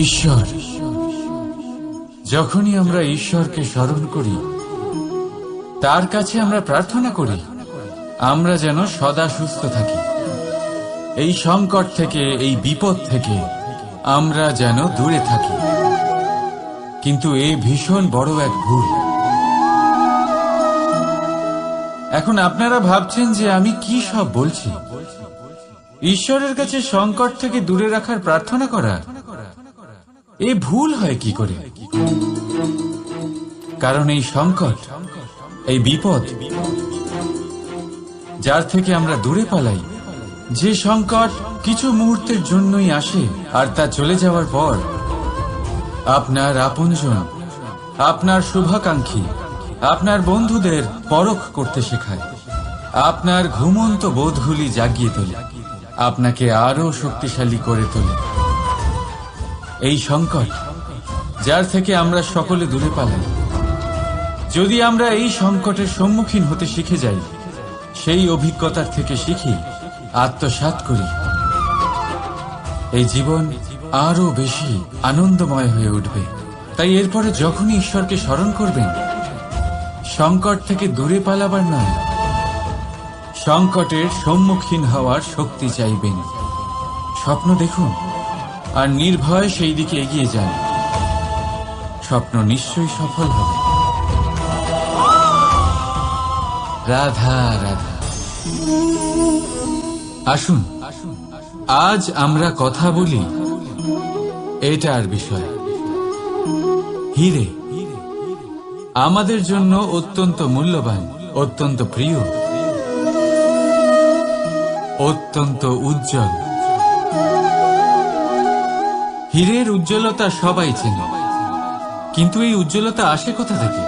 ঈশ্বর, যখনই আমরা ঈশ্বরকে স্মরণ করি, তার কাছে আমরা প্রার্থনা করি আমরা যেন সদা সুস্থ থাকি, এই সংকট থেকে, এই বিপদ থেকে আমরা যেন দূরে থাকি। কিন্তু এ ভীষণ বড় এক ভুল। এখন আপনারা ভাবছেন যে আমি কি সব বলছি। ঈশ্বরের কাছে সংকট থেকে দূরে রাখার প্রার্থনা করা এ ভুল হয় কি করে? কারণ এই সংকট, এই বিপদ যার থেকে আমরা দূরে পালাই, যে সংকট কিছু মুহূর্তের জন্যই আসে আর তা চলে যাওয়ার পর আপনার আপনজন, আপনার শুভাকাঙ্ক্ষী, আপনার বন্ধুদের পরখ করতে শেখায়, আপনার ঘুমন্ত বোধগুলি জাগিয়ে তোলে, আপনাকে আরো শক্তিশালী করে তোলে। এই সংকট যার থেকে আমরা সকলে দূরে পালাই, যদি আমরা এই সংকটের সম্মুখীন হতে শিখে যাই, সেই অভিজ্ঞতার থেকে শিখি, আত্মসাৎ করি, এই জীবন আরো বেশি আনন্দময় হয়ে উঠবে। তাই এরপরে যখনই ঈশ্বরকে স্মরণ করবেন, সংকট থেকে দূরে পালাবার নয়, সংকটের সম্মুখীন হওয়ার শক্তি চাইবেন। স্বপ্ন দেখুন আর নির্ভয় সেই দিকে এগিয়ে যান। স্বপ্ন নিশ্চয়ই সফল হবে। রাধা রাধা। আসুন আজ আমরা কথা বলি এটার বিষয়। হীরে আমাদের জন্য অত্যন্ত মূল্যবান, অত্যন্ত প্রিয়, অত্যন্ত উজ্জ্বল। হীরের উজ্জ্বলতা সবাই চেনে, কিন্তু এই উজ্জ্বলতা আসে কোথা থেকে?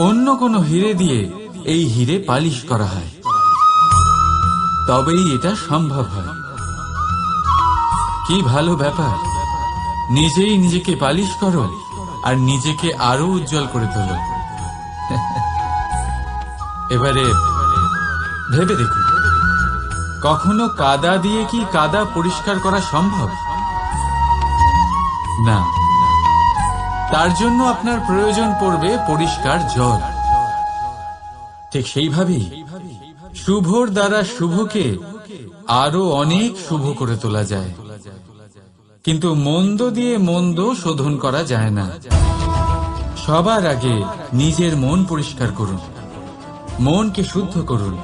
অন্য কোনো হীরে দিয়ে এই হীরে পালিশ করা হয়, তবেই এটা সম্ভব হয়। কি ভালো ব্যাপার! নিজেই নিজেকে পালিশ করো আর নিজেকে আরো উজ্জ্বল করে তোলো। এবারে ভেবে দেখুন, কখনো কাদা দিয়ে কি কাদা পরিষ্কার করা সম্ভব? না, তার জন্য আপনার প্রয়োজন পড়বে পরিষ্কার জল। ঠিক সেইভাবেই শুভর দ্বারা শুভকে আরো অনেক শুভ করে তোলা যায়, কিন্তু মন্দ দিয়ে মন্দ শোধন করা যায় না। সবার আগে নিজের মন পরিষ্কার করুন, মনকে শুদ্ধ করুন,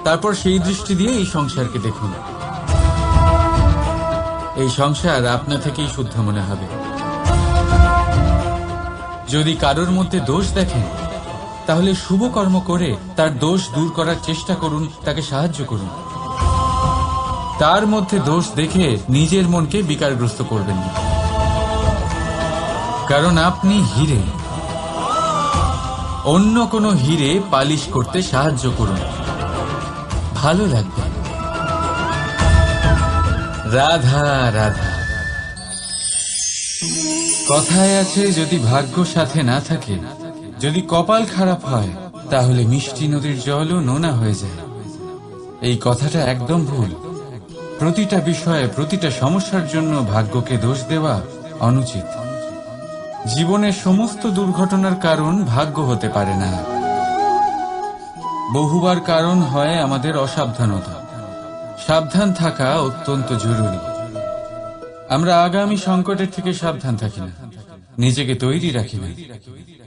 তারপর সেই দৃষ্টি দিয়ে এই সংসারকে দেখুন। এই সংসার আপনা থেকেই শুদ্ধ মনে হবে। যদি কারোর মধ্যে দোষ দেখেন, তাহলে শুভ কর্ম করে তার দোষ দূর করার চেষ্টা করুন, তাকে সাহায্য করুন। তার মধ্যে দোষ দেখে নিজের মনকে বিকারগ্রস্ত করবেন না, কারণ আপনি হীরে। অন্য কোনো হীরে পালিশ করতে সাহায্য করুন, ভালো লাগবে। রাধা রাধা। কথায় আছে, যদি ভাগ্য সাথে না থাকে, যদি কপাল খারাপ হয়, তাহলে মিষ্টি নদীর জলও নোনা হয়ে যায়। এই কথাটা একদম ভুল। প্রতিটা বিষয়ে, প্রতিটা সমস্যার জন্য ভাগ্যকে দোষ দেওয়া অনুচিত। জীবনের সমস্ত দুর্ঘটনার কারণ ভাগ্য হতে পারে না। বহুবার কারণ হয় আমাদের অসাবধানতা। সাবধান থাকা অত্যন্ত জরুরি। আমরা আগামী সংকটের থেকে সাবধান থাকি না, নিজেকে তৈরি রাখি না।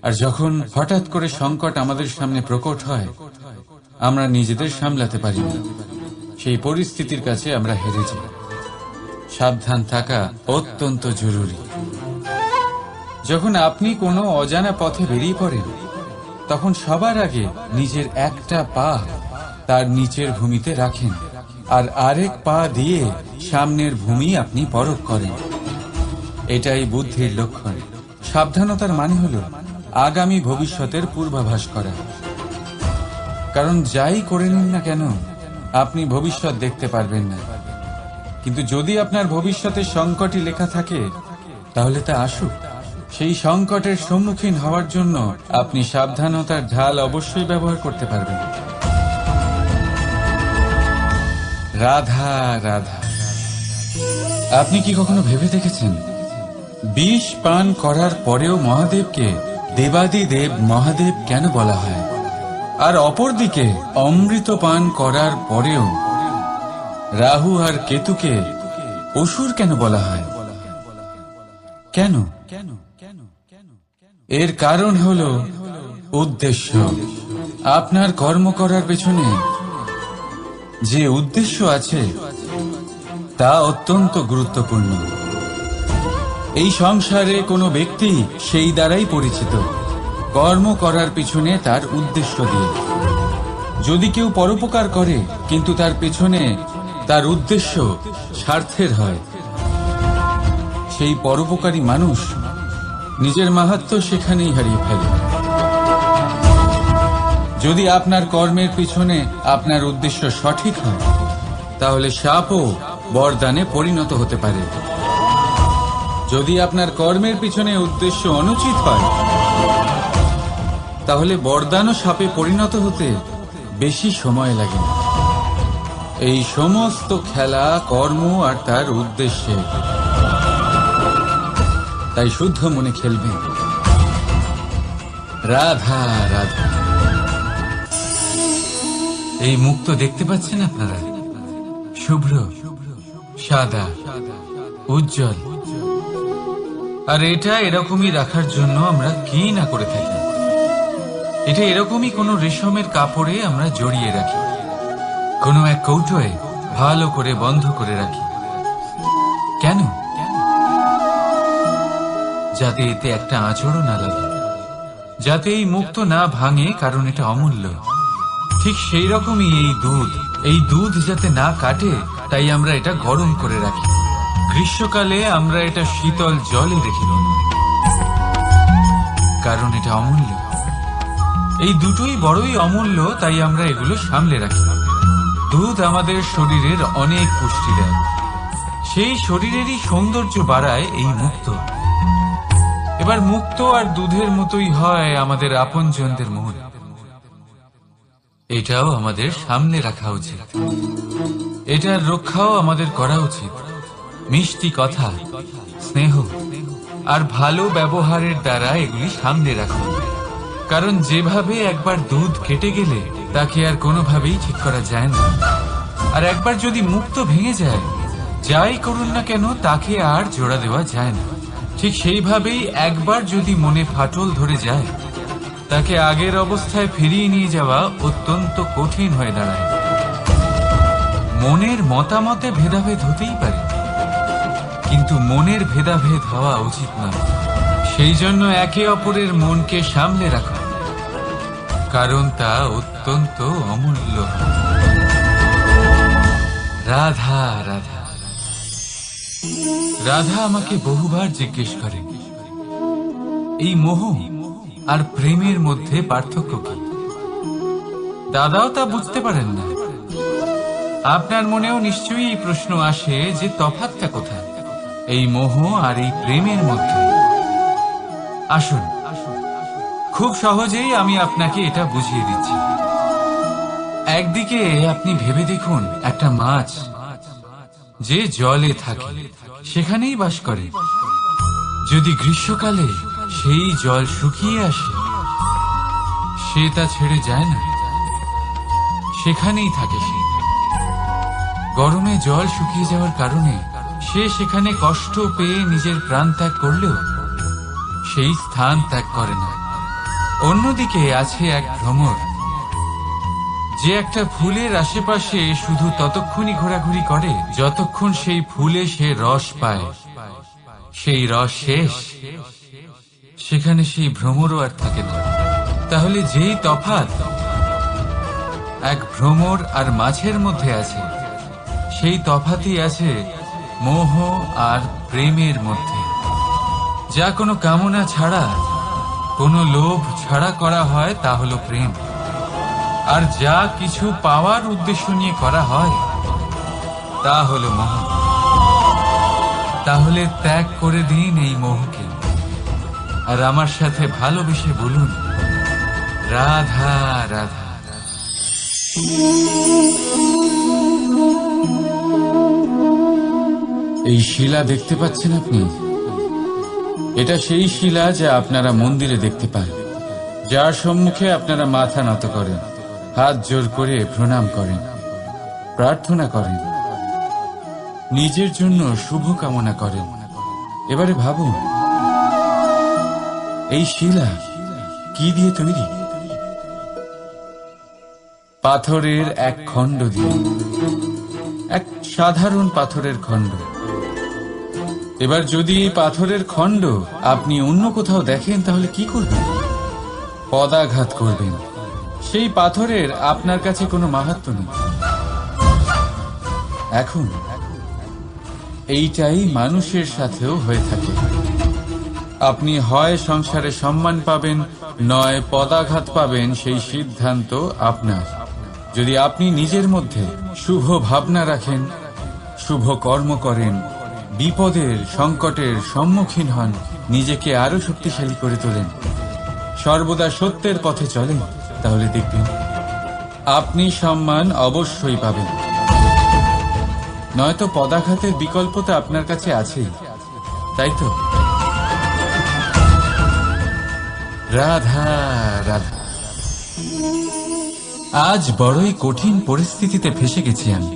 আর যখন হঠাৎ করে সংকট আমাদের সামনে প্রকট হয়, আমরা নিজেদের সামলাতে পারি না। সেই পরিস্থিতির কাছে আমরা হেরে যাই। সাবধান থাকা অত্যন্ত জরুরি। যখন আপনি কোনো অজানা পথে বেরিয়ে পড়েন, তখন সবার আগে নিজের একটা পা তার নিচের ভূমিতে রাখেন, আর আরেক পা দিয়ে সামনের ভূমি আপনি পরখ করেন। এটাই বুদ্ধির লক্ষণ। সাবধানতার মানে হল আগামী ভবিষ্যতের পূর্বাভাস করা। কারণ যাই করে নিন না কেন, আপনি ভবিষ্যৎ দেখতে পারবেন না। কিন্তু যদি আপনার ভবিষ্যতের সংকটই লেখা থাকে, তাহলে তা আসুক। সেই সংকটের সম্মুখীন হওয়ার জন্য আপনি সাবধানতার ঢাল অবশ্যই ব্যবহার করতে পারবেন। রাধা রাধা। আপনি কি কখনো ভেবে দেখেছেন বিষ পান করার পরেও মহাদেবকে দেবাদিদেব মহাদেব কেন বলা হয়, আর অপরদিকে অমৃত পান করার পরেও রাহু আর কেতুকে অসুর কেন বলা হয়? কেন? এর কারণ হল উদ্দেশ্য। আপনার কর্ম করার পেছনে যে উদ্দেশ্য আছে তা অত্যন্ত গুরুত্বপূর্ণ। এই সংসারে কোনো ব্যক্তি সেই দ্বারাই পরিচিত, কর্ম করার পিছনে তার উদ্দেশ্য দিয়ে। যদি কেউ পরোপকার করে কিন্তু তার পেছনে তার উদ্দেশ্য স্বার্থের হয়, সেই পরোপকারী মানুষ নিজের মাহাত্ম্য সেখানেই হারিয়ে ফেলে। যদি আপনার কর্মের পিছনে আপনার উদ্দেশ্য সঠিক হয়, তাহলে শাপও বরদানে পরিণত হতে পারে। যদি আপনার কর্মের পিছনে উদ্দেশ্য অনুচিত হয়, তাহলে বরদানও শাপে পরিণত হতে বেশি সময় লাগে না। এই সমস্ত খেলা কর্ম আর তার উদ্দেশ্যে, তাই শুদ্ধ মনে খেলবেন। রাধা রাধা। এই মুক্ত দেখতে পাচ্ছেন আপনারা, শুভ্র, সাদা, উজ্জ্বল। আর এটা এরকমই রাখার জন্য আমরা কি না করে থাকি। এটা এরকমই কোনো রেশমের কাপড়ে আমরা জড়িয়ে রাখি, কোনো এক কৌটোয় ভালো করে বন্ধ করে রাখি। কেন? যাতে এতে একটা আঁচড়ও না লাগে, যাতে এই মুক্ত না ভাঙে, কারণ এটা অমূল্য। ঠিক সেই রকমই এই দুধ যাতে না কাটে, তাই আমরা এটা গরম করে রাখি। গ্রীষ্মকালে আমরা এটা শীতল জলে রেখে দিই, কারণ এটা অমূল্য। এই দুটোই বড়ই অমূল্য, তাই আমরা এগুলো সামলে রাখি। দুধ আমাদের শরীরের অনেক পুষ্টি দেয়, সেই শরীরেরই সৌন্দর্য বাড়ায় এই মুক্ত। এবার মুক্ত আর দুধের মতোই হয় আমাদের আপনজনদের মন। এটাও আমাদের সামনে রাখা উচিত, এটার রক্ষাও আমাদের করা উচিত। মিষ্টি কথা, স্নেহ আর ভালো ব্যবহারের দ্বারা এগুলি সামনে রাখুন। কারণ যেভাবে একবার দুধ কেটে গেলে তাকে আর কোনোভাবেই ঠিক করা যায় না, আর একবার যদি মুক্ত ভেঙে যায়, যাই করুন না কেন তাকে আর জোড়া দেওয়া যায় না। ঠিক সেইভাবেই একবার যদি মনে ফাটল ধরে যায়, তাকে আগের অবস্থায় ফিরিয়ে নিয়ে যাওয়া অত্যন্ত কঠিন হয়ে দাঁড়ায়। মনের মতামতে ভেদাভেদ হতেই পারে, কিন্তু মনের ভেদাভেদ হওয়া উচিত নয়। সেই জন্য একে অপরের মনকে সামলে রাখা, কারণ তা অত্যন্ত অমূল্য। রাধা রাধা। রাধা আমাকে বহুবার জিজ্ঞেস করে, এই মোহ আর প্রেমের মধ্যে পার্থক্য কি? দাদাও তা বুঝতে পারেন না। আপনার মনেও নিশ্চয়ই এই প্রশ্ন আসে যে তফাৎটা কোথায় এই মোহ আর এই প্রেমের মধ্যে। আসুন, খুব সহজেই আমি আপনাকে এটা বুঝিয়ে দিচ্ছি। একদিকে আপনি ভেবে দেখুন, একটা মাছ যে জলে থাকে সেখানেই বাস করে। যদি গ্রীষ্মকালে সেই জল শুকিয়ে আসে, সে তা ছেড়ে যায় না, সেখানেই থাকে সে। গরমে জল শুকিয়ে যাওয়ার কারণে সে সেখানে কষ্ট পেয়ে নিজের প্রাণ ত্যাগ করলেও সেই স্থান ত্যাগ করে না। অন্যদিকে আছে এক ভ্রমর, যে একটা ফুলের আশেপাশে শুধু ততক্ষণই ঘোরাঘুরি করে যতক্ষণ সেই ফুলে সে রস পায়। সেই রস শেষ, সেখানে সেই ভ্রমরও আর থাকে না। তাহলে যেই তফাৎ এক ভ্রমর আর মাছের মধ্যে আছে, সেই তফাতই আছে মোহ আর প্রেমের মধ্যে। যা কোনো কামনা ছাড়া, কোনো লোভ ছাড়া করা হয় তা হলো প্রেম। আর যা কিছু পাওয়ার উদ্দেশ্য নিয়ে করা হয় তা হলো মোহ। তাহলে ত্যাগ করে দিন এই মোহকে, আর আমার সাথে ভালোবেসে বলুন, রাধা রাধা। এই শিলা দেখতে পাচ্ছেন আপনি? এটা সেই শিলা যা আপনারা মন্দিরে দেখতে পান, যার সম্মুখে আপনারা মাথা নত করেন, হাত জোর করে প্রণাম করেন, প্রার্থনা করেন, নিজের জন্য শুভ কামনা করেন। এবারে ভাবুন, এই শিলা কি দিয়ে তৈরি? পাথরের এক খণ্ড দিয়ে, এক সাধারণ পাথরের খণ্ড। এবার যদি এই পাথরের খণ্ড আপনি অন্য কোথাও দেখেন, তাহলে কি করবেন? পদাঘাত করবেন। সেই পাথরের আপনার কাছে কোনো মাহাত্ম্য নেই। এখন এইটাই মানুষের সাথেও হয়ে থাকে। আপনি হয় সংসারে সম্মান পাবেন, নয় পদাঘাত পাবেন, সেই সিদ্ধান্ত আপনার। যদি আপনি নিজের মধ্যে শুভ ভাবনা রাখেন, শুভ কর্ম করেন, বিপদের সংকটের সম্মুখীন হন, নিজেকে আরো শক্তিশালী করে তোলেন, সর্বদা সত্যের পথে চলেন, তাহলে দেখবেন আপনি সম্মান অবশ্যই পাবেন। নয়তো পদাঘাতের বিকল্প তো আপনার কাছে আছেই, তাই তো? রাধা রাধা। আজ বড়ই কঠিন পরিস্থিতিতে ফেসে গেছি আমি।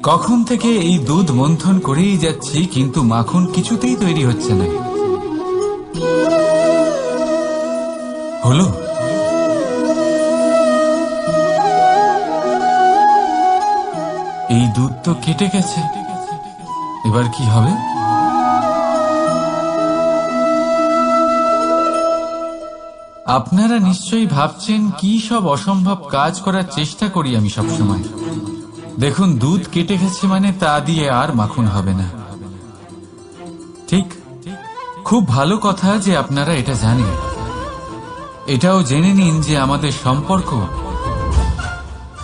কখন থেকে এই দুধ মন্থন করেই যাচ্ছি, কিন্তু মাখন কিছুতেই তৈরি হচ্ছে না। হলো? এই দুধ তো কেটে গেছে, এবার কি হবে? আপনারা নিশ্চয়ই ভাবছেন কি সব অসম্ভব কাজ করার চেষ্টা করি আমি সবসময়। দেখুন, দুধ কেটে গেছে মানে তা দিয়ে আর মাখন হবে না। ঠিক, খুব ভালো কথা যে আপনারা এটা জানেন। এটাও জেনে নিন যে আমাদের সম্পর্ক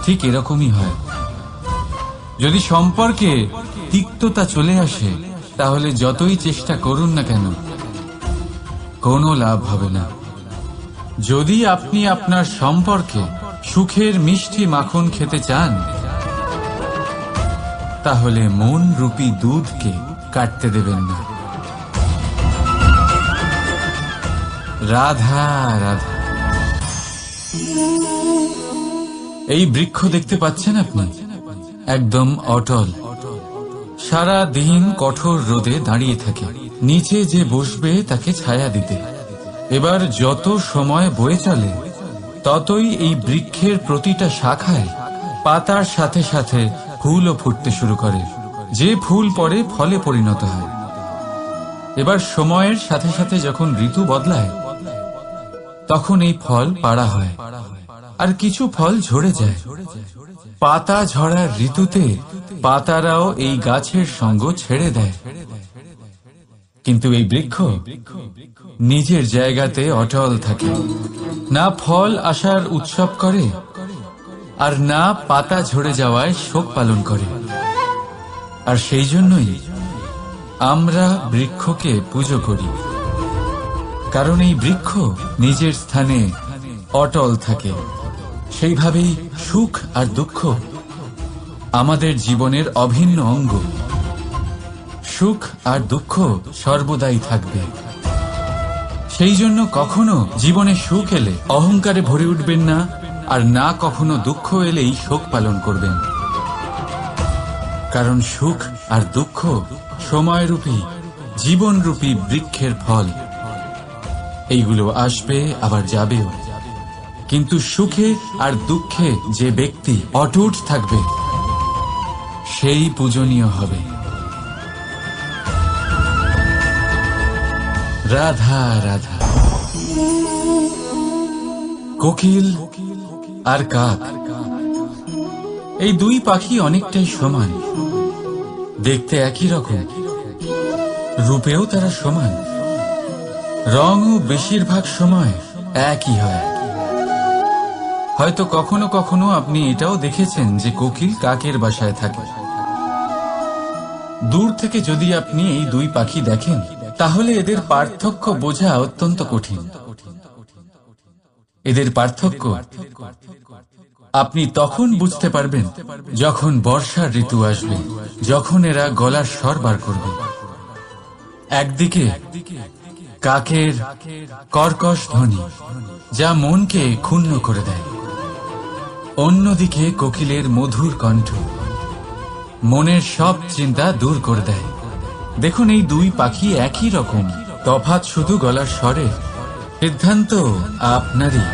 ঠিক এরকমই হয়। যদি সম্পর্কে তিক্ততা চলে আসে, তাহলে যতই চেষ্টা করুন না কেন, কোনো লাভ হবে না। যদি আপনি আপনার সম্পর্কে সুখের মিষ্টি মাখন খেতে চান, তাহলে মন রূপী দুধকে কাটতে দেবেন না। রাধা রাধা। এই বৃক্ষ দেখতে পাচ্ছেন আপনি? একদম অটল। সারা দিন কঠোর রোদে দাঁড়িয়ে থাকে, নিচে যে বসবে তাকে ছায়া দিতে। এবার যত সময় বয়ে চলে, ততই এই বৃক্ষের প্রতিটা শাখায় পাতার সাথে সাথে ফুলও ফুটতে শুরু করে, যে ফুল পরে ফলে পরিণত হয়। এবার সময়ের সাথে সাথে যখন ঋতু বদলায়, তখন এই ফল পাড়া হয়, আর কিছু ফল ঝরে যায়। পাতা ঝরার ঋতুতে পাতারাও এই গাছের সঙ্গ ছেড়ে দেয়। কিন্তু এই বৃক্ষ নিজের জায়গাতে অটল থাকে, না ফল আসার উৎসব করে, আর না পাতা ঝরে যাওয়ায় শোক পালন করে। আর সেই জন্যই আমরা বৃক্ষকে পুজো করি, কারণ এই বৃক্ষ নিজের স্থানে অটল থাকে। সেইভাবেই সুখ আর দুঃখ আমাদের জীবনের অভিন্ন অঙ্গ। সুখ আর দুঃখ সর্বদাই থাকবে। সেই জন্য কখনো জীবনে সুখ এলে অহংকারে ভরে উঠবেন না, আর না কখনো দুঃখ এলেই শোক পালন করবেন। কারণ সুখ আর দুঃখ সময়রূপী, জীবনরূপী বৃক্ষের ফল। এইগুলো আসবে আবার যাবেও, কিন্তু সুখে আর দুঃখে যে ব্যক্তি অটুট থাকবে, সেই পূজনীয় হবে। রাধা রাধা। কোকিল আর কাক, এই দুই পাখি অনেকটাই সমান। দেখতে একই রকম, রূপেও তারা সমান, রঙও বেশিরভাগ সময় একই হয়। হয়তো কখনো কখনো আপনি এটাও দেখেছেন যে কোকিল কাকের বাসায় থাকে। দূর থেকে যদি আপনি এই দুই পাখি দেখেন, তাহলে এদের পার্থক্য বোঝা অত্যন্ত কঠিন। এদের পার্থক্য আপনি তখন বুঝতে পারবেন যখন বর্ষার ঋতু আসবে, যখন এরা গলার স্বর বার করবে। একদিকে কাকের কর্কশ ধ্বনি যা মনকে ক্ষুণ্ণ করে দেয়, অন্যদিকে কোকিলের মধুর কণ্ঠ মনের সব চিন্তা দূর করে দেয়। দেখুন, এই দুই পাখি একই রকম, তফাৎ শুধু গলার স্বরের। সিদ্ধান্ত আপনারই।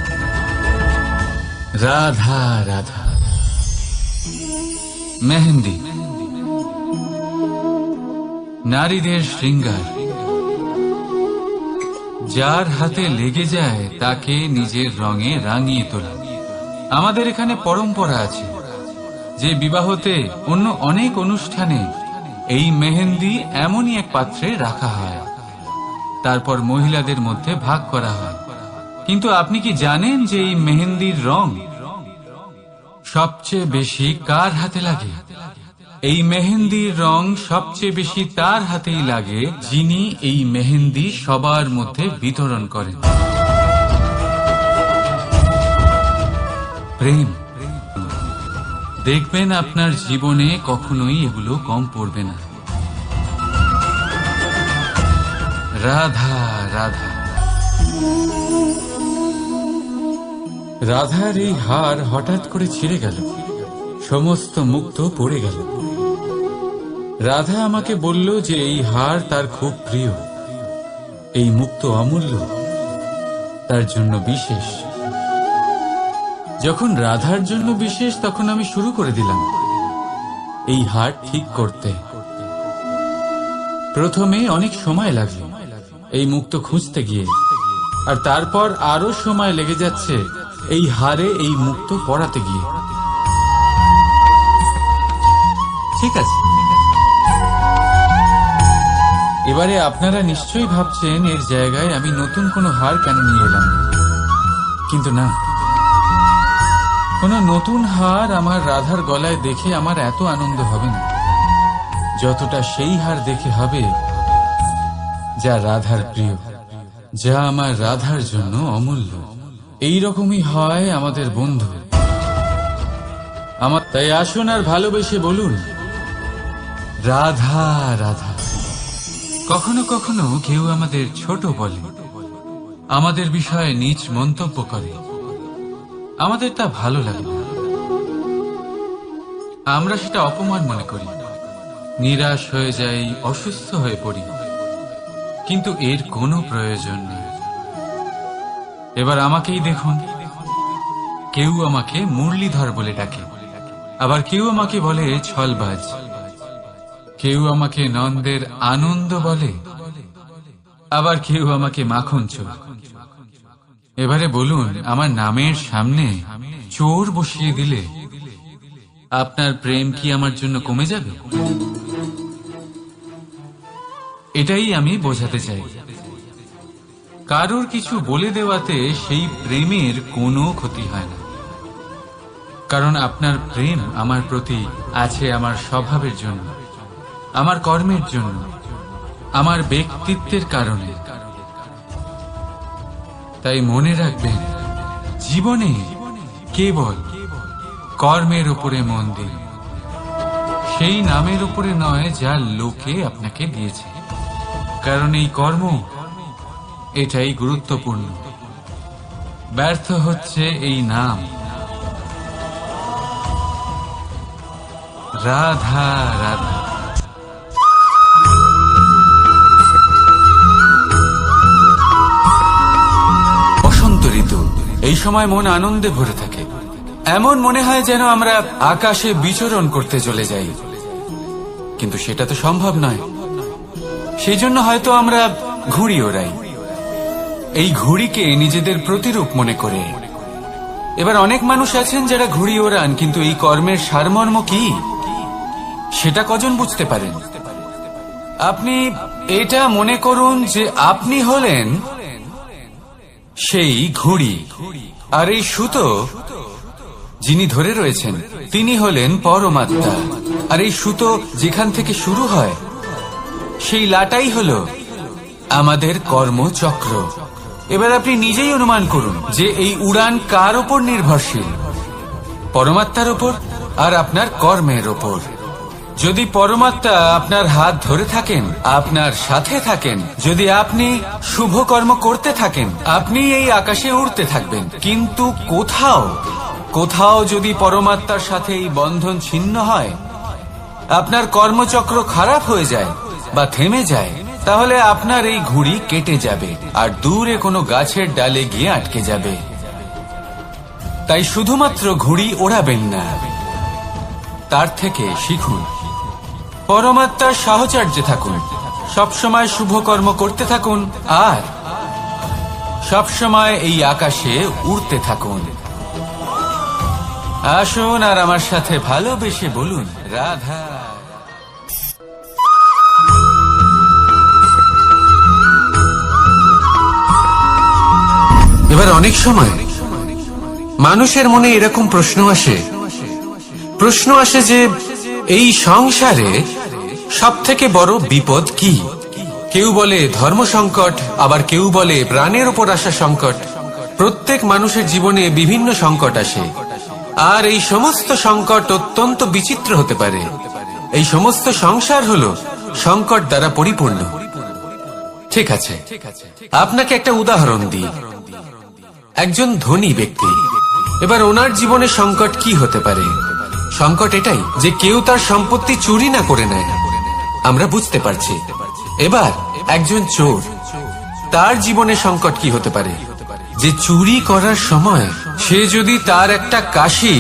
রাধা রাধা। মেহেন্দি নারীদের শৃঙ্গার। যার হাতে লেগে যায় তাকে নিজের রঙে রাঙিয়ে তোলা। আমাদের এখানে পরম্পরা আছে যে বিবাহতে অন্য অনেক অনুষ্ঠানে এই মেহেন্দি এমনই এক পাত্রে রাখা হয়, তারপর মহিলাদের মধ্যে ভাগ করা হয়। কিন্তু আপনি কি জানেন যে এই মেহেন্দির রং সবচেয়ে বেশি কার হাতে লাগে? এই মেহেন্দির রং সবচেয়ে বেশি তার হাতেই লাগে যিনি এই মেহেন্দি সবার মধ্যে বিতরণ করেন। প্রেম। দেখবেন আপনার জীবনে কখনোই এগুলো কম পড়বে না। রাধা রাধা। রাধার এই হার হঠাৎ করে ছিঁড়ে গেল, সমস্ত মুক্ত পড়ে গেল। রাধা আমাকে বলল যে এই হার তার খুব প্রিয়, এই মুক্ত অমূল্য, তার জন্য বিশেষ। যখন রাধার জন্য বিশেষ, তখন আমি শুরু করে দিলাম এই হার ঠিক করতে। প্রথমে অনেক সময় লাগলো এই মুক্ত খুঁজতে গিয়ে, আর তারপর আরো সময় লেগে যাচ্ছে এই হারে এই মুক্ত পড়াতে গিয়ে। ঠিক আছে, এবারে আপনারা নিশ্চয়ই ভাবছেন এর জায়গায় আমি নতুন কোনো হার কেন নিয়ে এলাম, কিন্তু না, কোনো নতুন হার আমার রাধার গলায় দেখে আমার এত আনন্দ হবে না যতটা সেই হার দেখে হবে যা রাধার প্রিয়, যা আমার রাধার জন্য অমূল্য। এই রকমই হয় আমাদের বন্ধু আমার। তাই আসুন আর ভালোবেসে বলুন রাধা রাধা। কখনো কখনো কেউ আমাদের ছোট বলে, আমাদের বিষয়ে নীচ মন্তব্য করে, আমাদের তা ভালো লাগে না। আমরা সেটা অপমান মনে করি, নিরাশ হয়ে যাই, অসুস্থ হয়ে পড়ি, কিন্তু এর কোনো প্রয়োজন নেই। এবার আমাকেই দেখুন, কেউ আমাকে মুরলীধর বলে ডাকে, আবার কেউ আমাকে বলে ছলবাজ, কেউ আমাকে নন্দের আনন্দ বলে, আবার কেউ আমাকে মাখন চোর। এবারে বলুন, আমার নামের সামনে চোর বসিয়ে দিলে আপনার প্রেম কি আমার জন্য কমে যাবে? এটাই আমি বোঝাতে চাই। কারোর কিছু বলে দেওয়াতে সেই প্রেমের কোনো ক্ষতি হয় না, কারণ আপনার প্রেম আমার প্রতি আছে আমার স্বভাবের জন্য, আমার কর্মের জন্য, আমার ব্যক্তিত্বের কারণে। তাই মনে রাখবেন, জীবনে কেবল কর্মের উপরে মন দিন, সেই নামের উপরে নয় যা লোকে আপনাকে দিয়েছে, কারণ এই কর্ম এটাই গুরুত্বপূর্ণ। ব্যর্থ হচ্ছে এই নাম। রাধা রাধা। বসন্ত ঋতু, এই সময় মন আনন্দে ভরে থাকে। এমন মনে হয় যেন আমরা আকাশে বিচরণ করতে চলে যাই, কিন্তু সেটা তো সম্ভব নয়। সেই জন্য হয়তো আমরা ঘুড়ি ওড়াই, এই ঘুড়িকে নিজেদের প্রতিরূপ মনে করে। এবার অনেক মানুষ আছেন যারা ঘুড়ি ওড়ান, কিন্তু এই কর্মের সারমর্ম কি সেটা কজন বুঝতে পারেন? আপনি এটা মনে করুন যে আপনি হলেন সেই ঘুড়ি, আর এই সুতো যিনি ধরে রয়েছেন তিনি হলেন পরমাত্মা, আর এই সুতো যেখান থেকে শুরু হয় সেই লাটাই হলো আমাদের কর্মচক্র। এবার আপনি নিজেই অনুমান করুন যে এই উড়ান কার ওপর নির্ভরশীল, পরমাত্মার ওপর আর আপনার কর্মের ওপর। যদি পরমাত্মা আপনার হাত ধরে থাকেন, আপনার সাথে থাকেন, যদি আপনি শুভ কর্ম করতে থাকেন, আপনি এই আকাশে উড়তে থাকবেন। কিন্তু কোথাও কোথাও যদি পরমাত্মার সাথে এই বন্ধন ছিন্ন হয়, আপনার কর্মচক্র খারাপ হয়ে যায় বা থেমে যায়, তাহলে আপনার এই ঘুড়ি কেটে যাবে আর দূরে কোনো গাছের ডালে গিয়ে আটকে যাবে। তাই শুধুমাত্র ঘুড়ি ওড়াবেন না, তার থেকে শিখুন, পরমাত্মার সাহচর্যে থাকুন, সবসময় শুভ কর্ম করতে থাকুন আর সবসময় এই আকাশে উড়তে থাকুন। আসুন আর আমার সাথে ভালোবেসে বলুন, রাধা। এবার অনেক সময় মানুষের মনে এরকম প্রশ্ন আসে যে এই সংসারে সবথেকে বড় বিপদ কি? কেউ বলে ধর্ম সংকট, আবার কেউ বলে প্রাণের উপর আসা সংকট। প্রত্যেক মানুষের জীবনে বিভিন্ন সংকট আসে, আর এই সমস্ত সংকট অত্যন্ত বিচিত্র হতে পারে। এই সমস্ত সংসার হলো সংকট দ্বারা পরিপূর্ণ। ঠিক আছে, আপনাকে একটা উদাহরণ দিই। একজন ধনী ব্যক্তি, এবার ওনার জীবনে সংকট কি হতে পারে? সংকট এটাই যে কেউ তার সম্পত্তি চুরি না করে নেয়, আমরা বুঝতে পারছি। এবার একজন চোর, তার জীবনে সংকট কি হতে পারে? যে চুরি করার সময় সে যদি তার একটা কাশি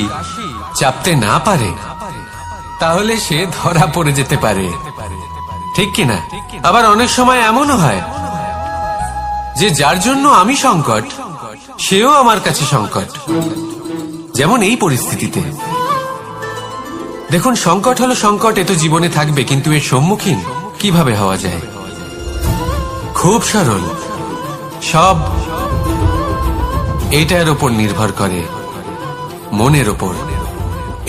চাপতে না পারে, তাহলে সে ধরা পড়ে যেতে পারে, ঠিক কিনা? আবার অনেক সময় এমনও হয় যে যার জন্য আমি সংকট, সেও আমার কাছে সংকট। যেমন এই পরিস্থিতিতে দেখুন, সংকট হলো সংকট, এ তো জীবনে থাকবে, কিন্তু এর সম্মুখীন কিভাবে হওয়া যায়? খুব সরল, সব এটার ওপর নির্ভর করে, মনের ওপর।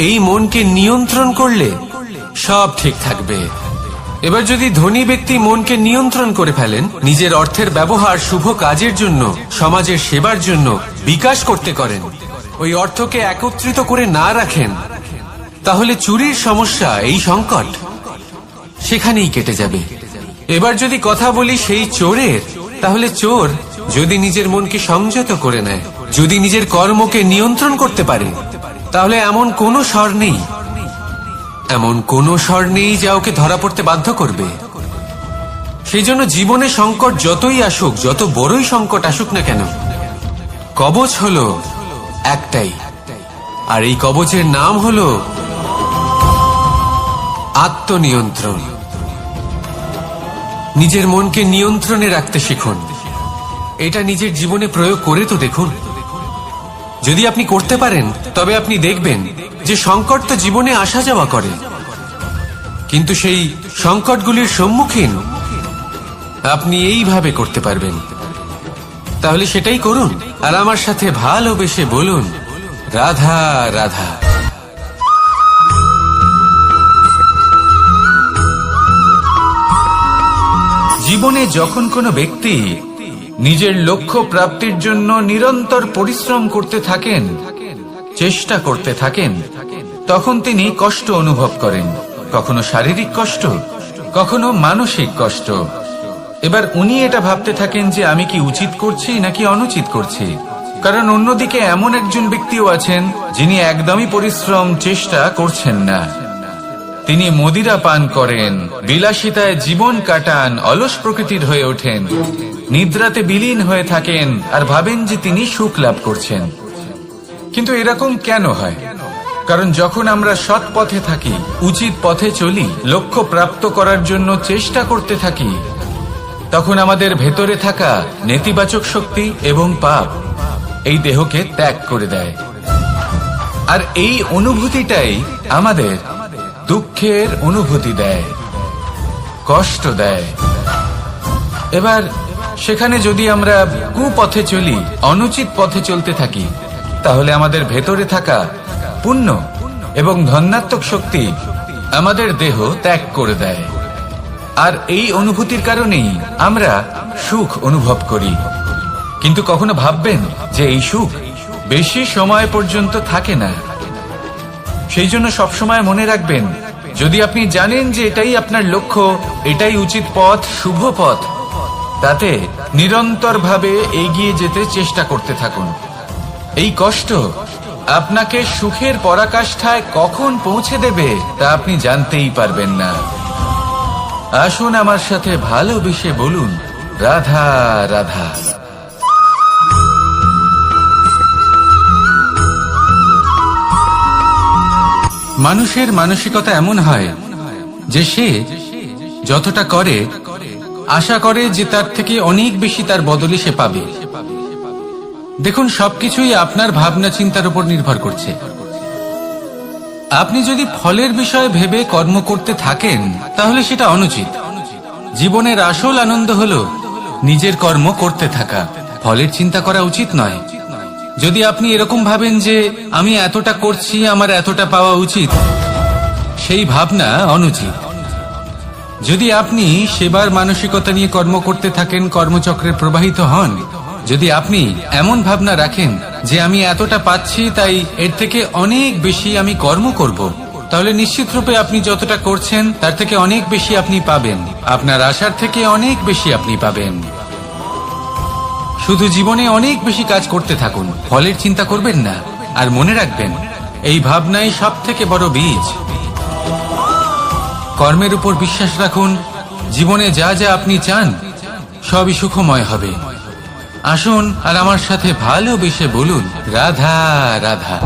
এই মনকে নিয়ন্ত্রণ করলে সব ঠিক থাকবে। এবার যদি ধনী ব্যক্তি মনকে নিয়ন্ত্রণ করে ফেলেন, নিজের অর্থের ব্যবহার শুভ কাজের জন্য, সমাজের সেবার জন্য বিকাশ করতে করেন, ওই অর্থকে একত্রিত করে না রাখেন, তাহলে চুরির সমস্যা, এই সংকট সেখানেই কেটে যাবে। এবার যদি কথা বলি সেই চোরের, তাহলে চোর যদি নিজের মনকে সংযত করে নেয়, যদি নিজের কর্মকে নিয়ন্ত্রণ করতে পারে, তাহলে এমন কোনো স্বর নেই, এমন কোনো স্বর নেই যা ওকে ধরা পড়তে বাধ্য করবে। সেই জন্য জীবনে সংকট যতই আসুক, যত বড়ই সংকট আসুক না কেন, কবচ হলো একটাই, আর এই কবচের নাম হলো আত্মনিয়ন্ত্রণ। নিজের মনকে নিয়ন্ত্রণে রাখতে শিখুন। এটা নিজের জীবনে প্রয়োগ করে তো দেখুন। যদি আপনি করতে পারেন, তবে আপনি দেখবেন যে সংকট তো জীবনে আসা যাওয়া করে, কিন্তু সেই সংকটগুলির সম্মুখীন আপনি এইভাবে করতে পারবেন। তাহলে সেটাই করুন, আর আমার সাথে ভালোবেসে বলুন, রাধা রাধা। জীবনে যখন কোনো ব্যক্তি নিজের লক্ষ্য প্রাপ্তির জন্য নিরন্তর পরিশ্রম করতে থাকেন, চেষ্টা করতে থাকেন, তখন তিনি কষ্ট অনুভব করেন, কখনো শারীরিক কষ্ট, কখনো মানসিক কষ্ট। এবার উনি এটা ভাবতে থাকেন যে আমি কি উচিত করছি নাকি অনুচিত করছি, কারণ অন্যদিকে এমন একজন ব্যক্তিও আছেন যিনি একদমই পরিশ্রম, চেষ্টা করছেন না। তিনি মদিরা পান করেন, বিলাসিতায় জীবন কাটান, অলস প্রকৃতির হয়ে ওঠেন, নিদ্রাতে বিলীন হয়ে থাকেন আর ভাবেন যে তিনি সুখ লাভ করছেন। কিন্তু এরকম কেন হয়? কারণ যখন আমরা সৎ পথে থাকি, উচিত পথে চলি, লক্ষ্য প্রাপ্ত করার জন্য চেষ্টা করতে থাকি, তখন আমাদের ভেতরে থাকা নেতিবাচক শক্তি এবং পাপ এই দেহকে ত্যাগ করে দেয়। আর এই অনুভূতিটাই আমাদের দুঃখের অনুভূতি দেয়, কষ্ট দেয়। এবার সেখানে যদি আমরা কুপথে চলি, অনুচিত পথে চলতে থাকি, তাহলে আমাদের ভেতরে থাকা পুণ্য এবং ধনাত্মক শক্তি আমাদের দেহ ত্যাগ করে দেয়। আর এই অনুভূতির কারণেই আমরা সুখ অনুভব করি। কিন্তু কখনো ভাববেন যে এই সুখ বেশি সময় পর্যন্ত থাকে না। সেই জন্য সবসময় মনে রাখবেন যদি আপনি জানেন যে এটাই আপনার লক্ষ্য, এটাই উচিত পথ, শুভ পথ, তাতে নিরন্তরভাবে এগিয়ে যেতে চেষ্টা করতে থাকুন। এই কষ্ট আপনাকে সুখের পরাকাষ্ঠায় কখন পৌঁছে দেবে তা আপনি জানতেই পারবেন না। আসুন আমার সাথে ভালোবেসে বলুন, রাধা রাধা। মানুষের মানসিকতা এমন হয় যে সে যতটা করে আশা করে যে তার থেকে অনেক বেশি তার বদলে সে পাবে। দেখুন, সবকিছুই আপনার ভাবনা চিন্তার উপর নির্ভর করছে। আপনি যদি ফলের বিষয়ে ভেবে কর্ম করতে থাকেন তাহলে সেটা অনুচিত। জীবনের আসল আনন্দ হলো নিজের কর্ম করতে থাকা, ফলের চিন্তা করা উচিত নয়। যদি আপনি এরকম ভাবেন যে আমি এতটা করছি, আমার এতটা পাওয়া উচিত, সেই ভাবনা অনুচিত। যদি আপনি সেবার মানসিকতা নিয়ে কর্ম করতে থাকেন, কর্মচক্রে প্রবাহিত হন, যদি আপনি এমন ভাবনা রাখেন যে আমি এতটা পাচ্ছি তাই এর থেকে অনেক বেশি আমি কর্ম করব, তাহলে নিশ্চিত রূপে আপনি যতটা করছেন তার থেকে অনেক বেশি আপনি পাবেন, আপনার আশার থেকে অনেক বেশি আপনি পাবেন। শুধু জীবনে অনেক বেশি কাজ করতে থাকুন, ফলের চিন্তা করবেন না। আর মনে রাখবেন, এই ভাবনাই সব থেকে বড় বীজ। কর্মের উপর বিশ্বাস রাখুন, জীবনে যা যা আপনি চান সবই সুখময় হবে। আসুন আর আমার সাথে ভালোবেসে বলুন, রাধা রাধা।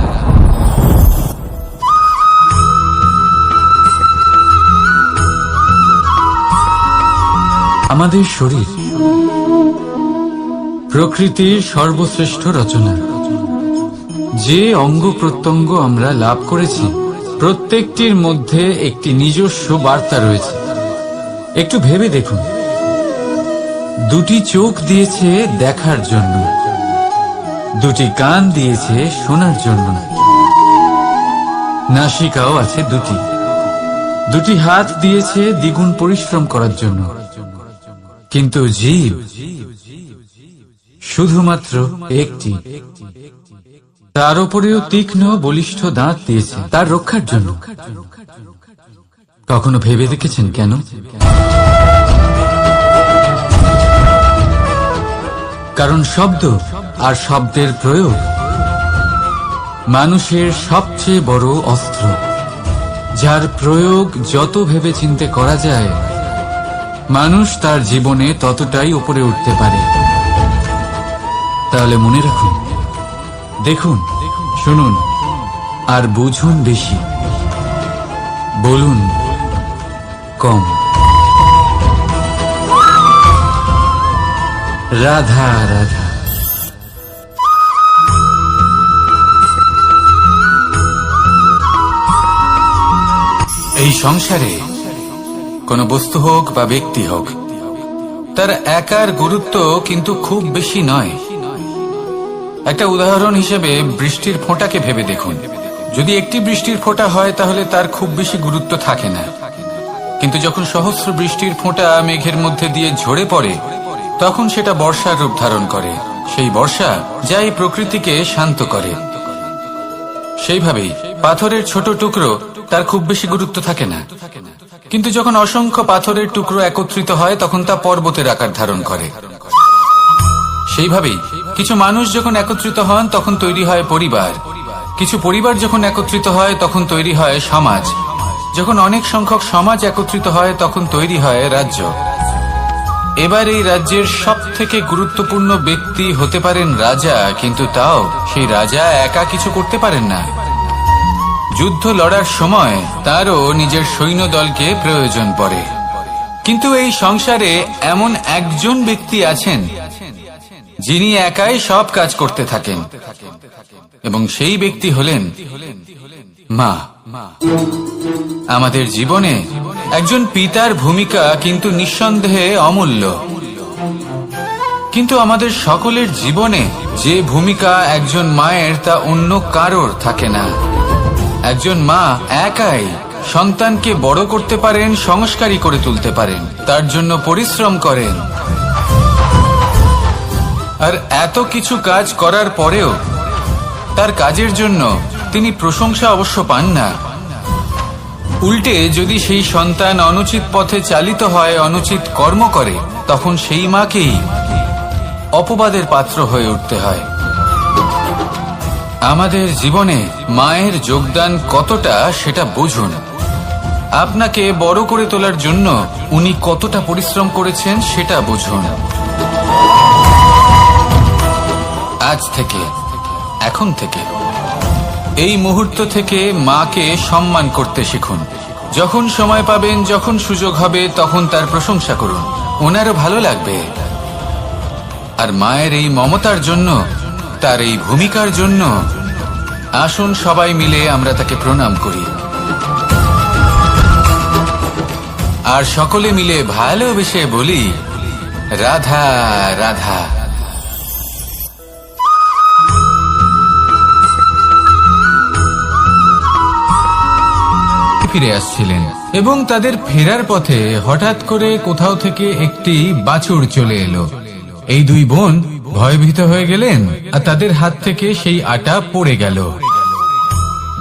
আমাদের শরীর প্রকৃতির সর্বশ্রেষ্ঠ রচনা। যে অঙ্গ প্রত্যঙ্গ আমরা লাভ করেছি প্রত্যেকটির মধ্যে একটি নিজস্ব বার্তা রয়েছে। একটু ভেবে দেখুন, দুটি চোখ দিয়েছে দেখার জন্য, দুটি কান দিয়েছে শোনার জন্য, নাসিকাও আছে দুটি, দুটি হাত দিয়েছে দ্বিগুণ পরিশ্রম করার জন্য। কিন্তু জীব শুধুমাত্র একটি, তার উপরেও তীক্ষ্ণ বলিষ্ঠ দাঁত দিয়েছে তার রক্ষার জন্য। কখনো ভেবে দেখেছেন কেন? কারণ শব্দ আর শব্দের প্রয়োগ মানুষের সবচেয়ে বড় অস্ত্র, যার প্রয়োগ যত ভেবে চিন্তে করা যায় মানুষ তার জীবনে ততটাই উপরে উঠতে পারে। তাহলে মনে রাখুন, দেখুন, শুনুন আর বুঝুন বেশি, বলুন কম। রাধা রাধা। এই সংসারে কোনো বস্তু হোক বা ব্যক্তি হোক, তার একার গুরুত্ব কিন্তু খুব বেশি নয়। একটা উদাহরণ হিসেবে বৃষ্টির ফোঁটাকে ভেবে দেখুন। যদি একটি বৃষ্টির ফোঁটা হয় তাহলে তার খুব বেশি গুরুত্ব থাকে না, কিন্তু যখন সহস্র বৃষ্টির ফোঁটা মেঘের মধ্যে দিয়ে ঝরে পড়ে তখন সেটা বর্ষার রূপ ধারণ করে। সেই বর্ষা যা এই প্রকৃতিকে শান্ত করে। সেইভাবেই পাথরের ছোট টুকরো, তার খুব বেশি গুরুত্ব থাকে না, কিন্তু যখন অসংখ্য পাথরের টুকরো একত্রিত হয় তখন তা পর্বতের আকার ধারণ করে। সেইভাবেই কিছু মানুষ যখন একত্রিত হন তখন তৈরি হয় পরিবার, কিছু পরিবার যখন একত্রিত হয় তখন তৈরি হয় সমাজ, যখন অনেক সংখ্যক সমাজ একত্রিত হয় তখন তৈরি হয় রাজ্য। এবার এই রাজ্যের সব থেকে গুরুত্বপূর্ণ ব্যক্তি হতে পারেন রাজা, কিন্তু তাও সেই রাজা একা কিছু করতে পারেন না। যুদ্ধ লড়ার সময় তারও নিজের সৈন্যদলকে প্রয়োজন পড়ে। কিন্তু এই সংসারে এমন একজন ব্যক্তি আছেন যিনি একাই সব কাজ করতে থাকেন, এবং সেই ব্যক্তি হলেন মা। আমাদের জীবনে একজন পিতার ভূমিকা কিন্তু নিঃসন্দেহে অমূল্য, কিন্তু আমাদের সকলের জীবনে যে ভূমিকা একজন মায়ের তা অন্য কারোর থাকে না। একজন মা একাই সন্তানকে বড় করতে পারেন, সংস্কারী করে তুলতে পারেন, তার জন্য পরিশ্রম করেন। আর এত কিছু কাজ করার পরেও তার কাজের জন্য তিনি প্রশংসা অবশ্য পান না, উল্টে যদি সেই সন্তান অনুচিত পথে চালিত হয়, অনুচিত কর্ম করে, তখন সেই মাকেই অপবাদের পাত্র হয়ে উঠতে হয়। আমাদের জীবনে মায়ের যোগদান কতটা সেটা বুঝুন। আপনাকে বড় করে তোলার জন্য উনি কতটা পরিশ্রম করেছেন সেটা বুঝুন। আজ থেকে, এখন থেকে, এই মুহূর্ত থেকে মাকে সম্মান করতে শিখুন। যখন সময় পাবেন, যখন সুযোগ হবে, তখন তার প্রশংসা করুন। ওনারও ভালো লাগবে। আর মায়ের এই মমতার জন্য, তার এই ভূমিকার জন্য আসুন সবাই মিলে আমরা তাকে প্রণাম করি, আর সকলে মিলে ভালোবেসে বলি, রাধা রাধা। ফিরে আসছিলেন এবং তাদের ফেরার পথে হঠাৎ করে কোথাও থেকে একটি বাছুর চলে এলো। এই দুই বোন ভয়ভীত হয়ে গেলেন, আর তাদের হাত থেকে সেই আটা পড়ে গেল,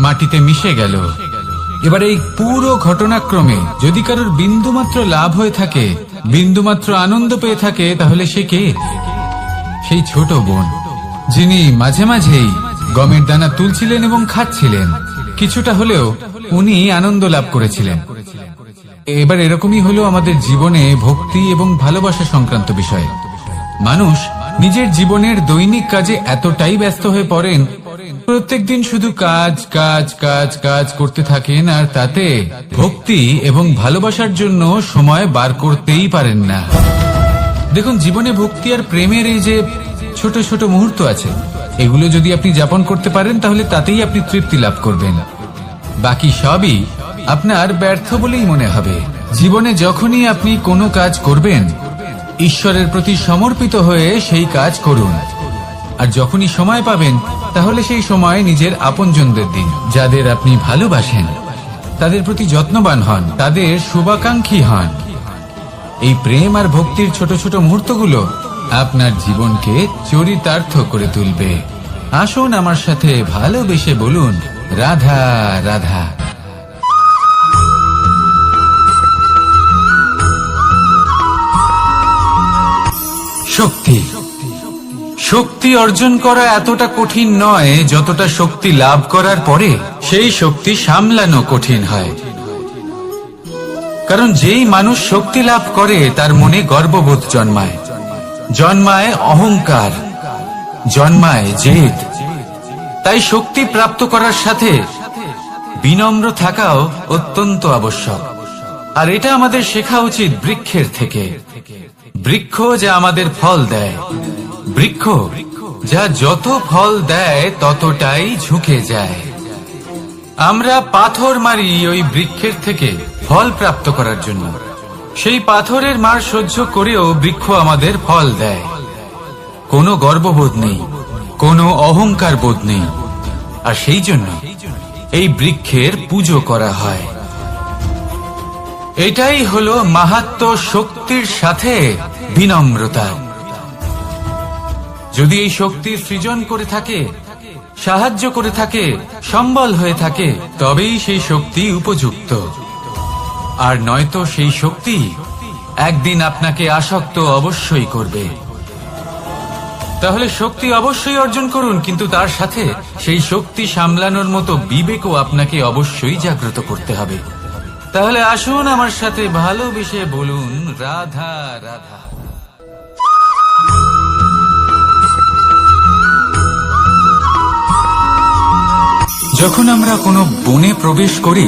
মাটিতে মিশে গেল। এবার এই পুরো ঘটনাক্রমে যদি কারোর বিন্দুমাত্র লাভ হয়ে থাকে, বিন্দুমাত্র আনন্দ পেয়ে থাকে, তাহলে সে কে? সেই ছোট বোন, যিনি মাঝে মাঝেই গমের দানা তুলছিলেন এবং খাচ্ছিলেন। কিছুটা হলেও উনি আনন্দ লাভ করেছিলেন। এবার এরকমই হলো আমাদের জীবনে ভক্তি এবং ভালোবাসা সংক্রান্ত বিষয়। মানুষ নিজের জীবনের দৈনিক কাজে এতটাই ব্যস্ত হয়ে পড়েন, প্রত্যেকদিন শুধু কাজ কাজ কাজ কাজ করতে থাকেন, আর তাতে ভক্তি এবং ভালোবাসার জন্য সময় বার করতেই পারেন না। দেখুন, জীবনে ভক্তি আর প্রেমের এই যে ছোট ছোট মুহূর্ত আছে, এগুলো যদি আপনি যাপন করতে পারেন, তাহলে তাতেই আপনি তৃপ্তি লাভ করবেন। বাকি সবই আপনার ব্যর্থ বলেই মনে হবে। জীবনে যখনই আপনি কোনো কাজ করবেন, ঈশ্বরের প্রতি সমর্পিত হয়ে সেই কাজ করুন। আর যখনই সময় পাবেন, তাহলে সেই সময় নিজের আপনজনদের দিন। যাদের আপনি ভালোবাসেন তাদের প্রতি যত্নবান হন, তাদের শুভাকাঙ্ক্ষী হন। এই প্রেম আর ভক্তির ছোট ছোট মুহূর্তগুলো আপনার জীবনকে চরিতার্থ করে তুলবে। আসুন আমার সাথে ভালোবেসে বলুন, রাধা রাধা। শক্তি, শক্তি অর্জন করা এতটা কঠিন নয় যতটা শক্তি লাভ করার পরে সেই শক্তি সামলানো কঠিন হয়। কারণ যেই মানুষ শক্তি লাভ করে তার মনে গর্ববোধ জন্মায়, জন্মায় অহংকার, জন্মায় জেদ। তাই শক্তি প্রাপ্ত করার সাথে বিনম্র থাকাও অত্যন্ত আবশ্যক। আর এটা আমাদের শেখা উচিত বৃক্ষের থেকে। বৃক্ষ যা আমাদের ফল দেয়, বৃক্ষ যা যত ফল দেয় ততটাই ঝুঁকে যায়। আমরা পাথর মারি ওই বৃক্ষের থেকে ফল প্রাপ্ত করার জন্য। সেই পাথরের মার সহ্য করেও বৃক্ষ আমাদের ফল দেয়। কোনো গর্ববোধ নেই, কোনো অহংকার বোধ নেই। আর সেই জন্য এই বৃক্ষের পুজো করা হয়। এটাই হলো মাহাত্ম্য শক্তির সাথে বিনম্রতা। যদি এই শক্তি সৃজন করে থাকে, সাহায্য করে থাকে, সম্বল হয়ে থাকে, তবেই সেই শক্তি উপযুক্ত। আর নয়তো সেই শক্তি একদিন আপনাকে আসক্ত অবশ্যই করবে। তাহলে শক্তি অবশ্যই অর্জন করুন, কিন্তু তার সাথে সেই শক্তি সামলানোর মতো বিবেকও আপনাকে অবশ্যই জাগ্রত করতে হবে। তাহলে আসুন আমার সাথে ভালোবেসে বলুন, রাধা রাধা। যখন আমরা কোনো বনে প্রবেশ করি,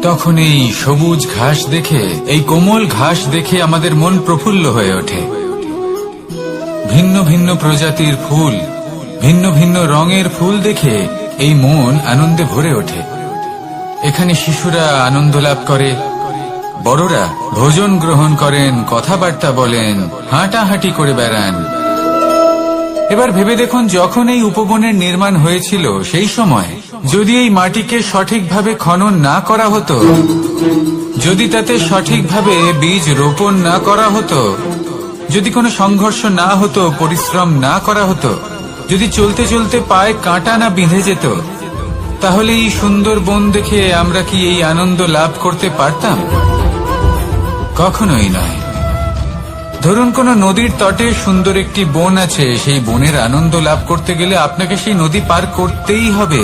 তখন এই সবুজ ঘাস দেখে, এই কোমল ঘাস দেখে আমাদের মন প্রফুল্ল হয়ে ওঠে। ভিন্ন ভিন্ন প্রজাতির ফুল, ভিন্ন ভিন্ন রঙের ফুল দেখে এই মন আনন্দে ভরে ওঠে। এখানে শিশুরা আনন্দ লাভ করে, বড়রা ভোজন গ্রহণ করেন, কথাবার্তা বলেন, হাঁটাহাঁটি করে বেড়ান। এবার ভেবে দেখুন, যখন এই উপবনের নির্মাণ হয়েছিল সেই সময় যদি এই মাটিকে সঠিকভাবে খনন না করা হতো, যদি তাতে সঠিকভাবে বীজ রোপণ না করা হতো, যদি কোনো সংঘর্ষ না হতো, পরিশ্রম না করা হতো, যদি চলতে চলতে পায়ে কাঁটা না বিঁধে যেত, তাহলে এই সুন্দর বন দেখে আমরা কি এই আনন্দ লাভ করতে পারতাম? কখনোই নয়। ধরুন কোন নদীর তটে সুন্দর একটি বন আছে, সেই বনের আনন্দ লাভ করতে গেলে আপনাকে সেই নদী পার করতেই হবে।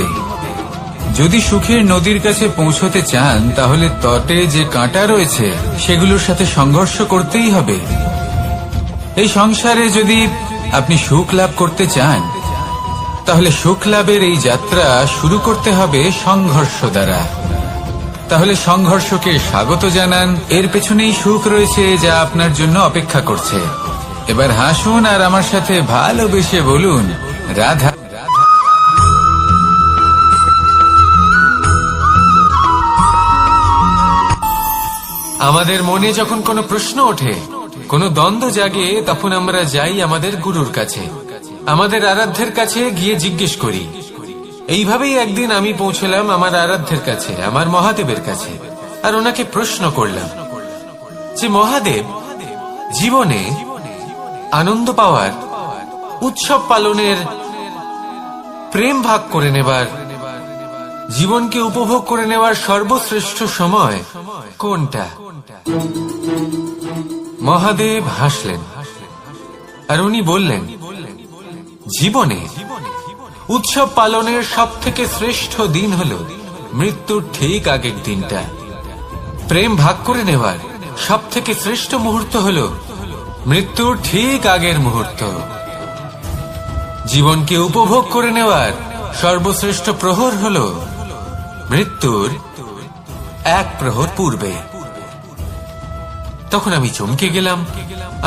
যদি সুখের নদীর কাছে পৌঁছতে চান তাহলে তটে যে কাঁটা রয়েছে সেগুলোর সাথে সংঘর্ষ করতেই হবে। এই সংসারে যদি আপনি সুখ লাভ করতে চান তাহলে সুখ লাভের এই যাত্রা শুরু করতে হবে সংঘর্ষ দ্বারা। তাহলে সংঘর্ষকে স্বাগত জানান, এর পেছনেই সুখ রয়েছে যা আপনার জন্য অপেক্ষা করছে। এবার হাসুন আর আমার সাথে ভালোবেসে বলুন, রাধা। আমাদের মনে যখন কোনো প্রশ্ন ওঠে, কোনো দ্বন্দ্ব জাগে, তখন আমরা যাই আমাদের গুরুর কাছে, আমাদের আরাধ্যের কাছে গিয়ে জিজ্ঞেস করি। এইভাবেই একদিন আমি পৌঁছলাম আমার আরাধ্যের কাছে, আমার মহাদেবের কাছে, আর ওনাকে প্রশ্ন করলাম যে মহাদেব, জীবনে আনন্দ পাওয়ার, উৎসব পালনের, প্রেম ভাগ করে নেবার, জীবনকে উপভোগ করে নেওয়ার সর্বশ্রেষ্ঠ সময় কোনটা? মহাদেব হাসলেন আর উনি বললেন, জীবনে উৎসব পালনের সব থেকে শ্রেষ্ঠ দিন হল মৃত্যুর ঠিক আগের দিনটা। প্রেম ভাগ করে নেওয়ার সব থেকে শ্রেষ্ঠ মুহূর্ত হল মৃত্যুর ঠিক আগের মুহূর্ত। জীবনকে উপভোগ করে নেওয়ার সর্বশ্রেষ্ঠ প্রহর হল মৃত্যুর এক প্রহর পূর্বে। তখন আমি চমকে গেলাম।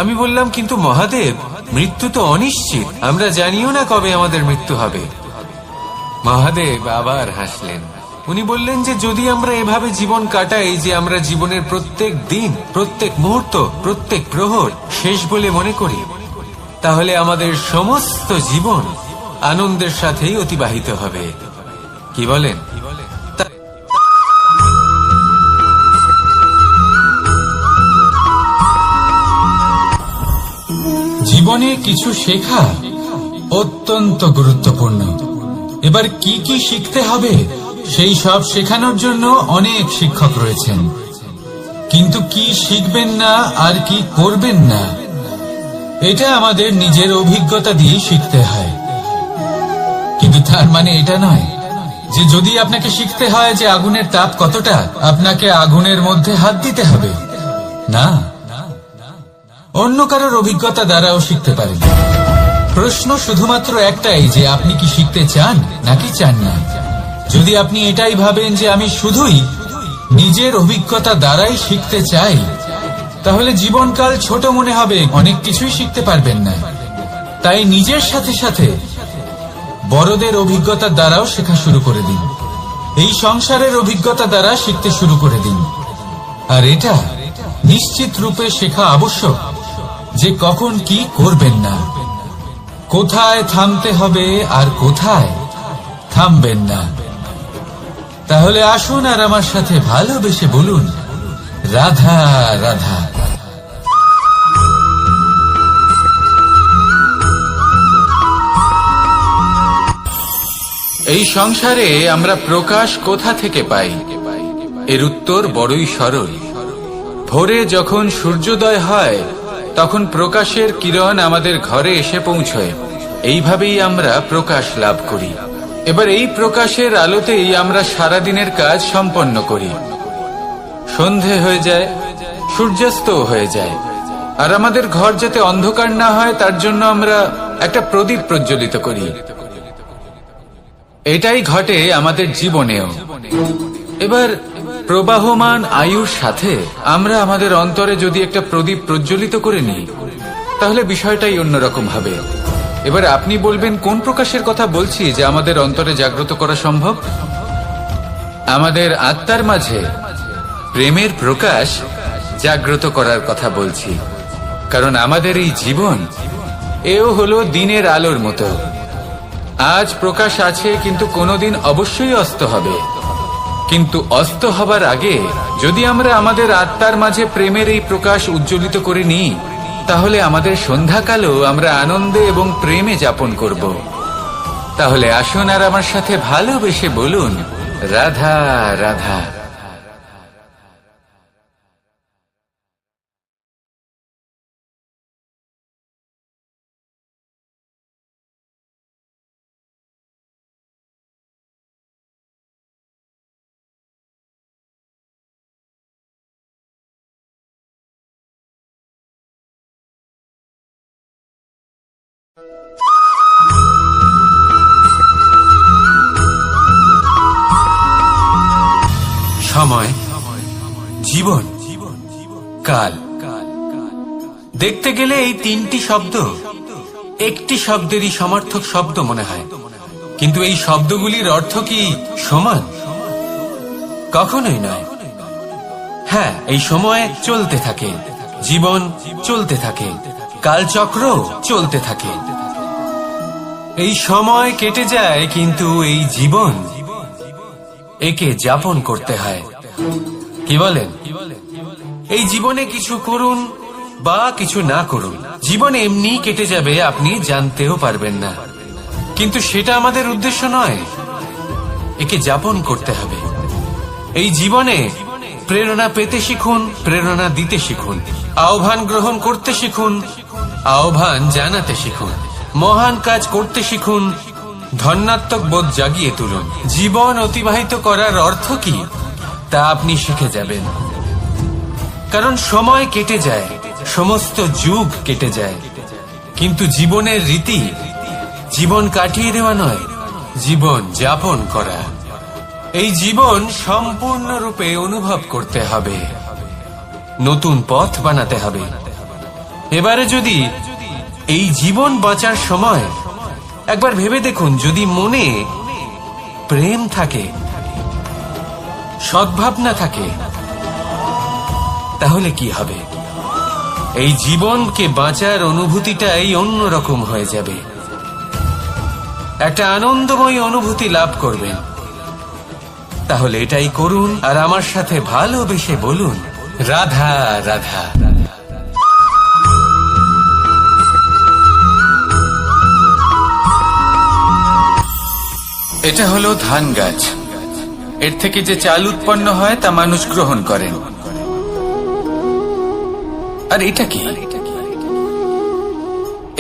আমি বললাম, কিন্তু মহাদেব, মৃত্যু তো অনিশ্চিত, আমরা জানিও না কবে আমাদের মৃত্যু হবে। মহাদেব আবার হাসলেন। উনি বললেন যে যদি আমরা এভাবে জীবন কাটাই যে আমরা জীবনের প্রত্যেক দিন, প্রত্যেক মুহূর্ত, প্রত্যেক প্রহর শেষ বলে মনে করি, তাহলে আমাদের সমস্ত জীবন আনন্দের সাথেই অতিবাহিত হবে। কি বলেন? জীবনে কিছু শেখা অত্যন্ত গুরুত্বপূর্ণ। এবার কি কি শিখতে হবে সেই সব শেখানোর জন্য অনেক শিক্ষক রয়েছেন, কিন্তু কি শিখবেন না আর কি করবেন না এটা আমাদের নিজের অভিজ্ঞতা দিয়ে শিখতে হয়। কিন্তু তার মানে এটা নয় যে যদি আপনাকে শিখতে হয় যে আগুনের তাপ কতটা, আপনাকে আগুনের মধ্যে হাত দিতে হবে। না, অন্য কারোর অভিজ্ঞতা দ্বারাও শিখতে পারেন। প্রশ্ন শুধুমাত্র একটাই যে আপনি কি শিখতে চান নাকি চান না। যদি আপনি এটাই ভাবেন যে আমি শুধুই নিজের অভিজ্ঞতা দ্বারাই শিখতে চাই, তাহলে জীবনকাল ছোট মনে হবে, অনেক কিছুই শিখতে পারবেন না। তাই নিজের সাথে সাথে বড়দের অভিজ্ঞতা দ্বারাও শেখা শুরু করে দিন। এই সংসারের অভিজ্ঞতা দ্বারা শিখতে শুরু করে দিন। আর এটা নিশ্চিত রূপে শেখা আবশ্যক যে কখন কি করবেন না, কোথায় থামতে হবে আর কোথায় থামবেন না। তাহলে আসুন আর আমার সাথে ভালোবেসে বলুন, রাধা রাধা। এই সংসারে আমরা প্রকাশ কোথা থেকে পাই? এর উত্তর বড়ই সরল। ভোরে যখন সূর্যোদয় হয় তখন প্রকাশের কিরণ আমাদের ঘরে এসে পৌঁছয়। এইভাবেই আমরা প্রকাশ লাভ করি। এবার এই প্রকাশের আলোতেই আমরা সারাদিনের কাজ সম্পন্ন করি। সন্ধে হয়ে যায়, সূর্যাস্ত হয়ে যায়, আর আমাদের ঘর যাতে অন্ধকার না হয় তার জন্য আমরা একটা প্রদীপ প্রজ্বলিত করি। এটাই ঘটে আমাদের জীবনেও। এবার প্রবাহমান আয়ুর সাথে আমরা আমাদের অন্তরে যদি একটা প্রদীপ প্রজ্বলিত করে নিই তাহলে বিষয়টাই অন্যরকম হবে। এবার আপনি বলবেন, কোন প্রকাশের কথা বলছি যা আমাদের অন্তরে জাগ্রত করা সম্ভব? আমাদের আত্মার মাঝে প্রেমের প্রকাশ জাগ্রত করার কথা বলছি। কারণ আমাদের এই জীবন এও হলো দিনের আলোর মতো। আজ প্রকাশ আছে, কিন্তু কোনোদিন অবশ্যই অস্ত হবে। কিন্তু অস্ত হবার আগে যদি আমরা আমাদের আত্মার মাঝে প্রেমের এই প্রকাশ উজ্জ্বলিত করে নিই, তাহলে আমাদের সন্ধ্যাকালও আমরা আনন্দে এবং প্রেমে যাপন করব। তাহলে আসুন আর আমার সাথে ভালোবেসে বলুন, রাধা রাধা। সময়, জীবন, কাল। দেখতে গেলে এই তিনটি শব্দ একটি শব্দেরই সমার্থক শব্দ মনে হয়, কিন্তু এই শব্দগুলির অর্থ কি সমান? কখনোই নয়। হ্যাঁ, এই সময় চলতে থাকে, জীবন চলতে থাকে, কালচক্র চলতে থাকে। এই সময় কেটে যায়, কিন্তু এই জীবন একে যাপন করতে হয়। কি বলেন? এই জীবনে কিছু করুন বা কিছু না করুন, জীবন এমনি কেটে যাবে, আপনি জানতেও পারবেন না। কিন্তু সেটা আমাদের উদ্দেশ্য নয়, একে যাপন করতে হবে। এই জীবনে প্রেরণা পেতে শিখুন, প্রেরণা দিতে শিখুন, আহ্বান গ্রহণ করতে শিখুন, আহ্বান জানাতে শিখুন, মহান কাজ করতে শিখুন, ধন্যাত্মক বোধ জাগিয়ে তুলুন। জীবন অতিবাহিত করার অর্থ কি তা আপনি শিখে যাবেন। কারণ সময় কেটে যায়, সমস্ত যুগ কেটে যায়, কিন্তু জীবনের রীতি জীবন কাটিয়ে দেওয়া নয়, জীবন যাপন করা। এই জীবন সম্পূর্ণরূপে অনুভব করতে হবে, নতুন পথ বানাতে হবে। এবারে যদি এই জীবন বাঁচার সময় একবার ভেবে দেখুন, যদি মনে প্রেম থাকে, সদ্ভাবনা থাকে, তাহলে কি হবে? এই জীবনকে বাঁচার অনুভূতিটাই অন্যরকম হয়ে যাবে, একটা আনন্দময় অনুভূতি লাভ করবেন। তাহলে এটাই করুন আর আমার সাথে ভালোবেসে বলুন, রাধা রাধা। এটা হলো ধান গাছ। এর থেকে যে চাল উৎপন্ন হয় তা মানুষ গ্রহণ করেন। আর এটা কি?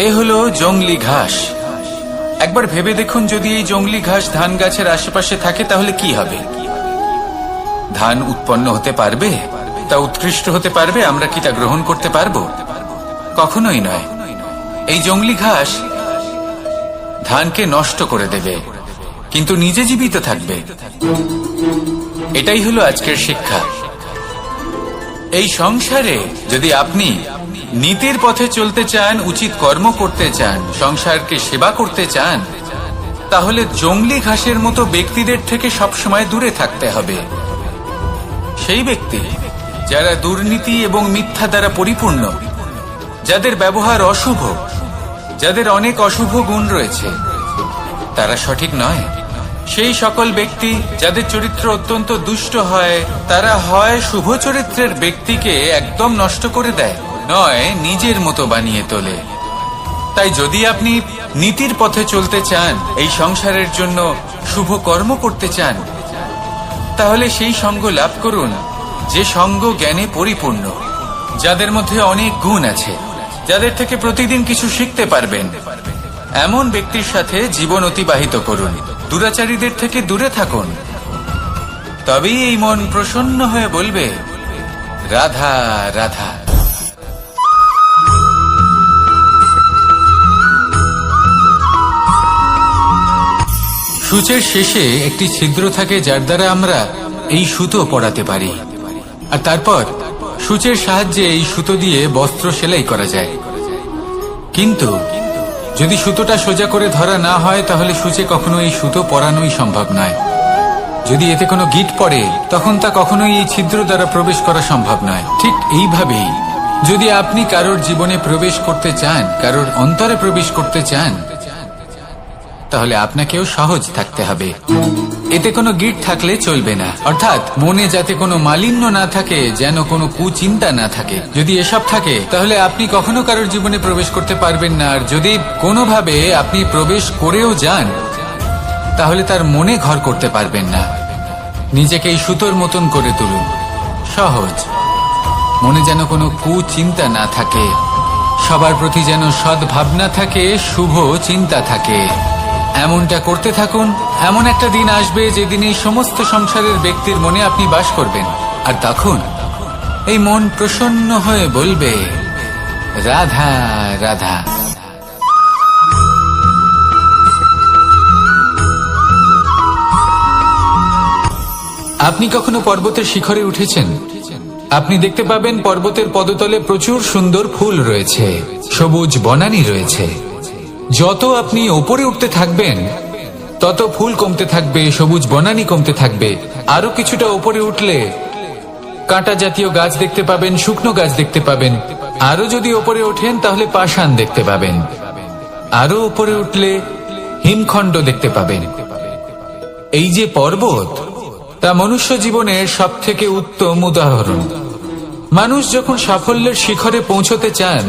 এ হলো জংলি ঘাস। একবার ভেবে দেখুন, যদি এই জংলি ঘাস ধান গাছের আশেপাশে থাকে তাহলে কি হবে? ধান উৎপন্ন হতে পারবে? তা উৎকৃষ্ট হতে পারবে? আমরা কি তা গ্রহণ করতে পারবো? কখনোই নয়। এই জংলি ঘাস ধানকে নষ্ট করে দেবে, কিন্তু নিজে জীবিত থাকবে। এটাই হলো আজকের শিক্ষা। এই সংসারে যদি আপনি নীতির পথে চলতে চান, উচিত কর্ম করতে চান, সংসারকে সেবা করতে চান, তাহলে জংলি ঘাসের মতো ব্যক্তিদের থেকে সবসময় দূরে থাকতে হবে। সেই ব্যক্তি যারা দুর্নীতি এবং মিথ্যা দ্বারা পরিপূর্ণ, যাদের ব্যবহার অশুভ, যাদের অনেক অশুভ গুণ রয়েছে, তারা সঠিক নয়। সেই সকল ব্যক্তি যাদের চরিত্র অত্যন্ত দুষ্ট হয়, তারা হয় শুভ চরিত্রের ব্যক্তিকে একদম নষ্ট করে দেয়, নয় নিজের মতো বানিয়ে তোলে। তাই যদি আপনি নীতির পথে চলতে চান, এই সংসারের জন্য শুভ কর্ম করতে চান, তাহলে সেই সঙ্গ লাভ করুন যে সঙ্গ জ্ঞানে পরিপূর্ণ, যাদের মধ্যে অনেক গুণ আছে, যাদের থেকে প্রতিদিন কিছু শিখতে পারবেন। এমন ব্যক্তির সাথে জীবন অতিবাহিত করুন, দুরাচারীদের থেকে দূরে থাকুন। তবেই এই মন প্রসন্ন হয়ে বলবে, রাধা রাধা। সূচের শেষে একটি ছিদ্র থাকে, যার দ্বারা আমরা এই সুতো পরাতে পারি, আর তারপর সূচের সাহায্যে এই সুতো দিয়ে বস্ত্র সেলাই করা যায়। কিন্তু যদি সুতোটা সোজা করে ধরা না হয়, তাহলে সূচে কখনো এই সুতো পরানোই সম্ভব নয়। যদি এতে কোনো গিঁট পড়ে, তখন তা কখনোই এই ছিদ্র দ্বারা প্রবেশ করা সম্ভব নয়। ঠিক এইভাবেই যদি আপনি কারোর জীবনে প্রবেশ করতে চান, কারোর অন্তরে প্রবেশ করতে চান, তাহলে আপনাকেও সহজ থাকতে হবে। এতে কোনো গিঁট থাকলে চলবে না, অর্থাৎ মনে যাতে কোনো মালিন্য না থাকে, যেন কোনো কুচিন্তা না থাকে। যদি এসব থাকে, তাহলে আপনি কখনো কারোর জীবনে প্রবেশ করতে পারবেন না। আর যদি কোনোভাবে আপনি প্রবেশ করেও যান, তাহলে তার মনে ঘর করতে পারবেন না। নিজেকে এই সুতোর মতন করে তুলুন, সহজ। মনে যেন কোনো কুচিন্তা না থাকে, সবার প্রতি যেন সদ্ভাবনা থাকে, শুভ চিন্তা থাকে। এমনটা করতে থাকুন। এমন একটা দিন আসবে যেদিন এই সমস্ত সংসারের ব্যক্তির মনে আপনি বাস করবেন, আর তখন এই মন প্রসন্ন হয়ে বলবে, রাধা রাধা। আপনি কখনো পর্বতের শিখরে উঠেছেন? আপনি দেখতে পাবেন পর্বতের পদতলে প্রচুর সুন্দর ফুল রয়েছে, সবুজ বনানী রয়েছে। যত আপনি ওপরে উঠতে থাকবেন তত ফুল কমতে থাকবে, সবুজ বনানী কমতে থাকবে। আরো কিছুটা ওপরে উঠলে কাঁটা জাতীয় গাছ দেখতে পাবেন, শুকনো গাছ দেখতে পাবেন। আরো যদি ওপরে ওঠেন তাহলে পাষাণ দেখতে পাবেন। আরো ওপরে উঠলে হিমখণ্ড দেখতে পাবেন। এই যে পর্বত, তা মনুষ্য জীবনের সব থেকে উত্তম উদাহরণ। মানুষ যখন সাফল্যের শিখরে পৌঁছতে চান,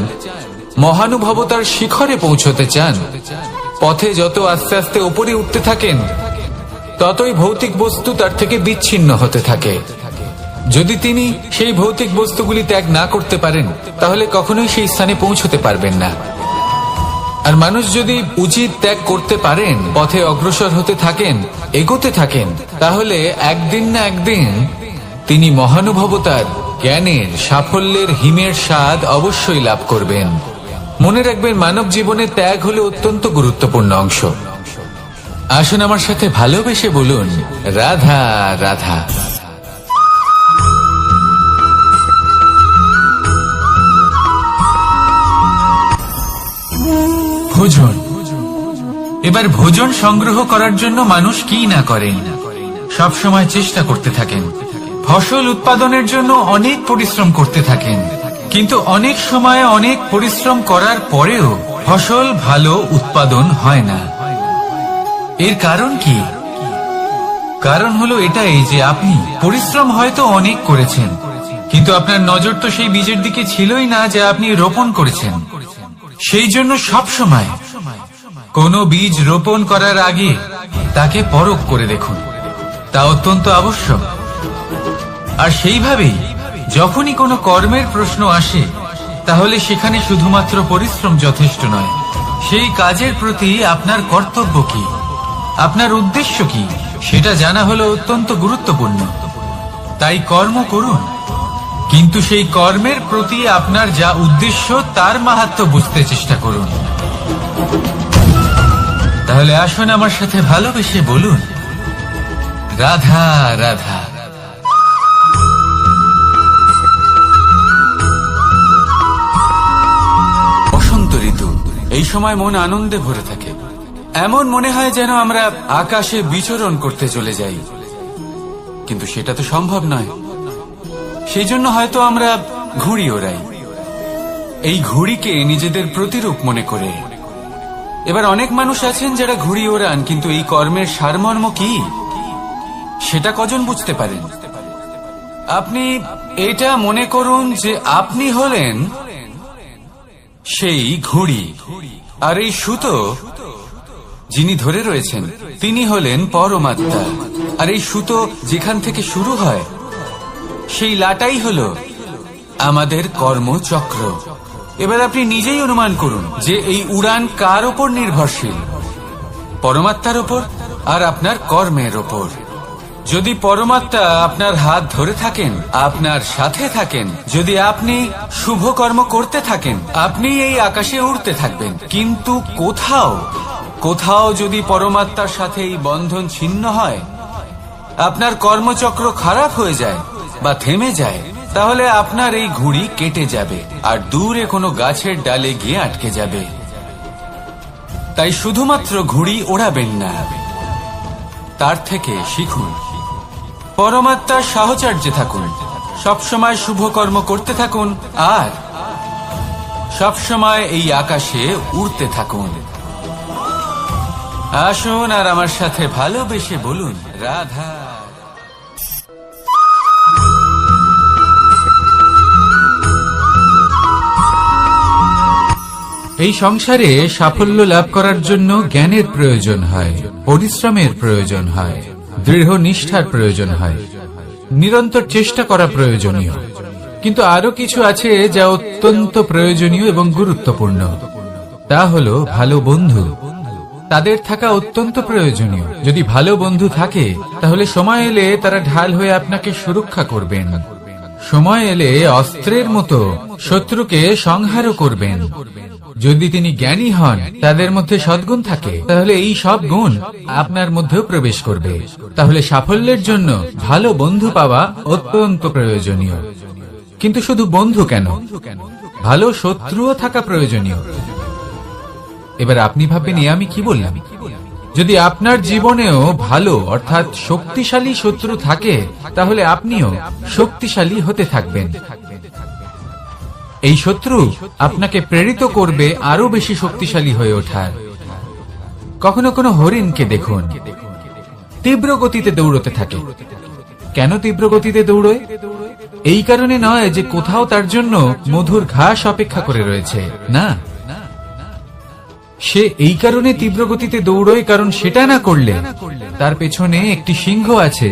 মহানুভবতার শিখরে পৌঁছতে চান, পথে যত আস্তে আস্তে উপরে উঠতে থাকেন ততই ভৌতিক বস্তু তার থেকে বিচ্ছিন্ন হতে থাকে। যদি তিনি সেই ভৌতিক বস্তুগুলি ত্যাগ না করতে পারেন তাহলে কখনোই সেই স্থানে পৌঁছতে পারবেন না। আর মানুষ যদি উচিত ত্যাগ করতে পারেন, পথে অগ্রসর হতে থাকেন, এগোতে থাকেন, তাহলে একদিন না একদিন তিনি মহানুভবতার, জ্ঞানের, সাফল্যের হিমের স্বাদ অবশ্যই লাভ করবেন। মনে রাখবেন, মানব জীবনে ত্যাগ হলো অত্যন্ত গুরুত্বপূর্ণ অংশ। আসুন আমার সাথে ভালোবেসে বলুন, রাধা রাধা। ভোজন। এবার ভোজন সংগ্রহ করার জন্য মানুষ কি না করেন, সব সময় চেষ্টা করতে থাকেন। ফসল উৎপাদনের জন্য অনেক পরিশ্রম করতে থাকেন, কিন্তু অনেক সময় অনেক পরিশ্রম করার পরেও ফসল ভালো উৎপাদন হয় না। এর কারণ কি? কারণ হলো এটাই যে আপনি পরিশ্রম হয়তো অনেক করেছেন, কিন্তু আপনার নজর তো সেই বীজের দিকে ছিলই না যা আপনি রোপণ করেছেন। সেই জন্য সব সময় কোনো বীজ রোপণ করার আগে তাকে পরখ করে দেখুন, তা অত্যন্ত আবশ্যক। আর সেইভাবেই যখনই কোনো কর্মের প্রশ্ন আসে, তাহলে সেখানে শুধুমাত্র পরিশ্রম যথেষ্ট নয়। সেই কাজের প্রতি আপনার কর্তব্য কি, আপনার উদ্দেশ্য কি, সেটা জানা হলো অত্যন্ত গুরুত্বপূর্ণ। তাই কর্ম করুন, কিন্তু সেই কর্মের প্রতি আপনার যা উদ্দেশ্য তার মাহাত্ম্য বুঝতে চেষ্টা করুন। তাহলে আসুন আমার সাথে ভালোবেসে বলুন, রাধা রাধা। বসন্ত ঋতু, এই সময় মন আনন্দে ভরে থাকে। এমন মনে হয় যেন আমরা আকাশে বিচরণ করতে চলে যাই, কিন্তু সেটা তো সম্ভব নয়। সেই জন্য হয়তো আমরা ঘুড়ি ওড়াই, এই ঘুড়িকে নিজেদের প্রতিরূপ মনে করে। এবার অনেক মানুষ আছেন যারা ঘুড়ি ওড়ান, কিন্তু এই কর্মের সারমর্ম কি সেটা কজন বুঝতে পারেন? আপনি এটা মনে করুন যে আপনি হলেন সেই ঘুড়ি, আর এই সুতো যিনি ধরে রয়েছেন তিনি হলেন পরমাত্মা। আর এই সুতো যেখান থেকে শুরু হয়, সেই লাটাই হলো আমাদের কর্মচক্র। এবার আপনি নিজেই অনুমান করুন যে এই উড়ান কার ওপর নির্ভরশীল, পরমাত্মার ওপর আর আপনার কর্মের ওপর। যদি পরমাত্মা আপনার হাত ধরে থাকেন, আপনার সাথে থাকেন, যদি আপনি শুভ কর্ম করতে থাকেন, আপনি এই আকাশে উড়তে থাকবেন। কিন্তু কোথাও কোথাও যদি পরমাত্মার সাথে এই বন্ধন ছিন্ন হয়, আপনার কর্মচক্র খারাপ হয়ে যায় বা থেমে যায়, তাহলে আপনার এই ঘুড়ি কেটে যাবে আর দূরে কোনো গাছের ডালে গিয়ে আটকে যাবে। তাই শুধুমাত্র ঘুড়ি ওড়াবেন না, তার থেকে শিখুন, পরমাত্মার সাহচর্যে থাকুন, সবসময় শুভ কর্ম করতে থাকুন আর সবসময় এই আকাশে উড়তে থাকুন। আসুন আর আমার সাথে ভালোবেসে বলুন, রাধা। এই সংসারে সাফল্য লাভ করার জন্য জ্ঞানের প্রয়োজন হয়, পরিশ্রমের প্রয়োজন হয়, দৃঢ় নিষ্ঠার প্রয়োজন হয়, নিরন্তর চেষ্টা করা প্রয়োজনীয়। কিন্তু আরো কিছু আছে যা অত্যন্ত প্রয়োজনীয় এবং গুরুত্বপূর্ণ। তা হলো ভালো বন্ধু। তাদের থাকা অত্যন্ত প্রয়োজনীয়। যদি ভালো বন্ধু থাকে তাহলে সময় এলে তারা ঢাল হয়ে আপনাকে সুরক্ষা করবেন। সময় এলে অস্ত্রের মতো শত্রুকে সংহারও করবেন। যদি তিনি জ্ঞানী হন, তাদের মধ্যে সদ্গুণ থাকে, তাহলে এই সব গুণ আপনার মধ্যেও প্রবেশ করবে। তাহলে সাফল্যের জন্য ভালো বন্ধু পাওয়া অত্যন্ত প্রয়োজনীয়। কিন্তু শুধু বন্ধু কেন, ভালো শত্রুও থাকা প্রয়োজনীয়। এবার আপনি ভাববেন, আমি কি বললাম? যদি আপনার জীবনেও ভালো অর্থাৎ শক্তিশালী শত্রু থাকে, তাহলে আপনিও শক্তিশালী হতে থাকবেন। এই শত্রু আপনাকে প্রেরিত করবে আরো বেশি শক্তিশালী হয়ে ওঠার। কখনো কোনো হরিণকে দেখুন, তীব্র গতিতে দৌড়তে থাকে। কেন তীব্র গতিতে দৌড়য়? এই কারণে নয় যে কোথাও তার জন্য মধুর ঘাস অপেক্ষা করে রয়েছে, না। সে এই কারণে তীব্র গতিতে দৌড়য় কারণ সেটা না করলে তার পেছনে একটি সিংহ আছে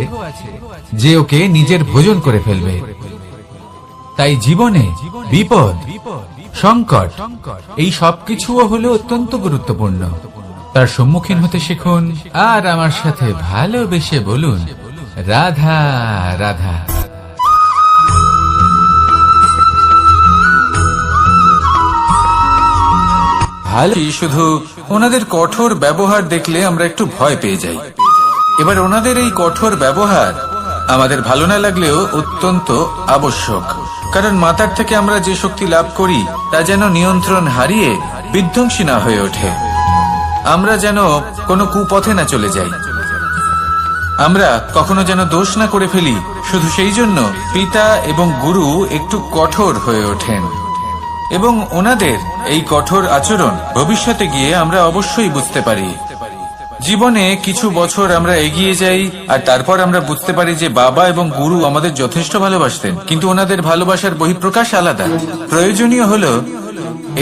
যে ওকে নিজের ভোজন করে ফেলবে। তাই জীবনে বিপদ, সংকট, এই সবকিছুও হলো অত্যন্ত গুরুত্বপূর্ণ। তার সম্মুখীন হতে শিখুন আর আমার সাথে ভালোবেসে বলুন, রাধা রাধা। শুধু ওনাদের কঠোর ব্যবহার দেখলে আমরা একটু ভয় পেয়ে যাই। এবার ওনাদের এই কঠোর ব্যবহার আমাদের ভালো না লাগলেও অত্যন্ত আবশ্যক, কারণ মাতার থেকে আমরা যে শক্তি লাভ করি তা যেন নিয়ন্ত্রণ হারিয়ে বিধ্বংসী না হয়ে ওঠে। আমরা যেন কোনো কুপথে না চলে যাই, আমরা কখনো যেন দোষ না করে ফেলি। শুধু সেই জন্য পিতা এবং গুরু একটু কঠোর হয়ে ওঠেন, এবং ওনাদের এই কঠোর আচরণ ভবিষ্যতে গিয়ে আমরা অবশ্যই বুঝতে পারি। জীবনে কিছু বছর আমরা এগিয়ে যাই আর তারপর আমরা বুঝতে পারি যে বাবা এবং গুরু আমাদের যথেষ্ট ভালোবাসতেন, কিন্তু ওনাদের ভালোবাসার বহিঃপ্রকাশ আলাদা। প্রয়োজনীয় হলো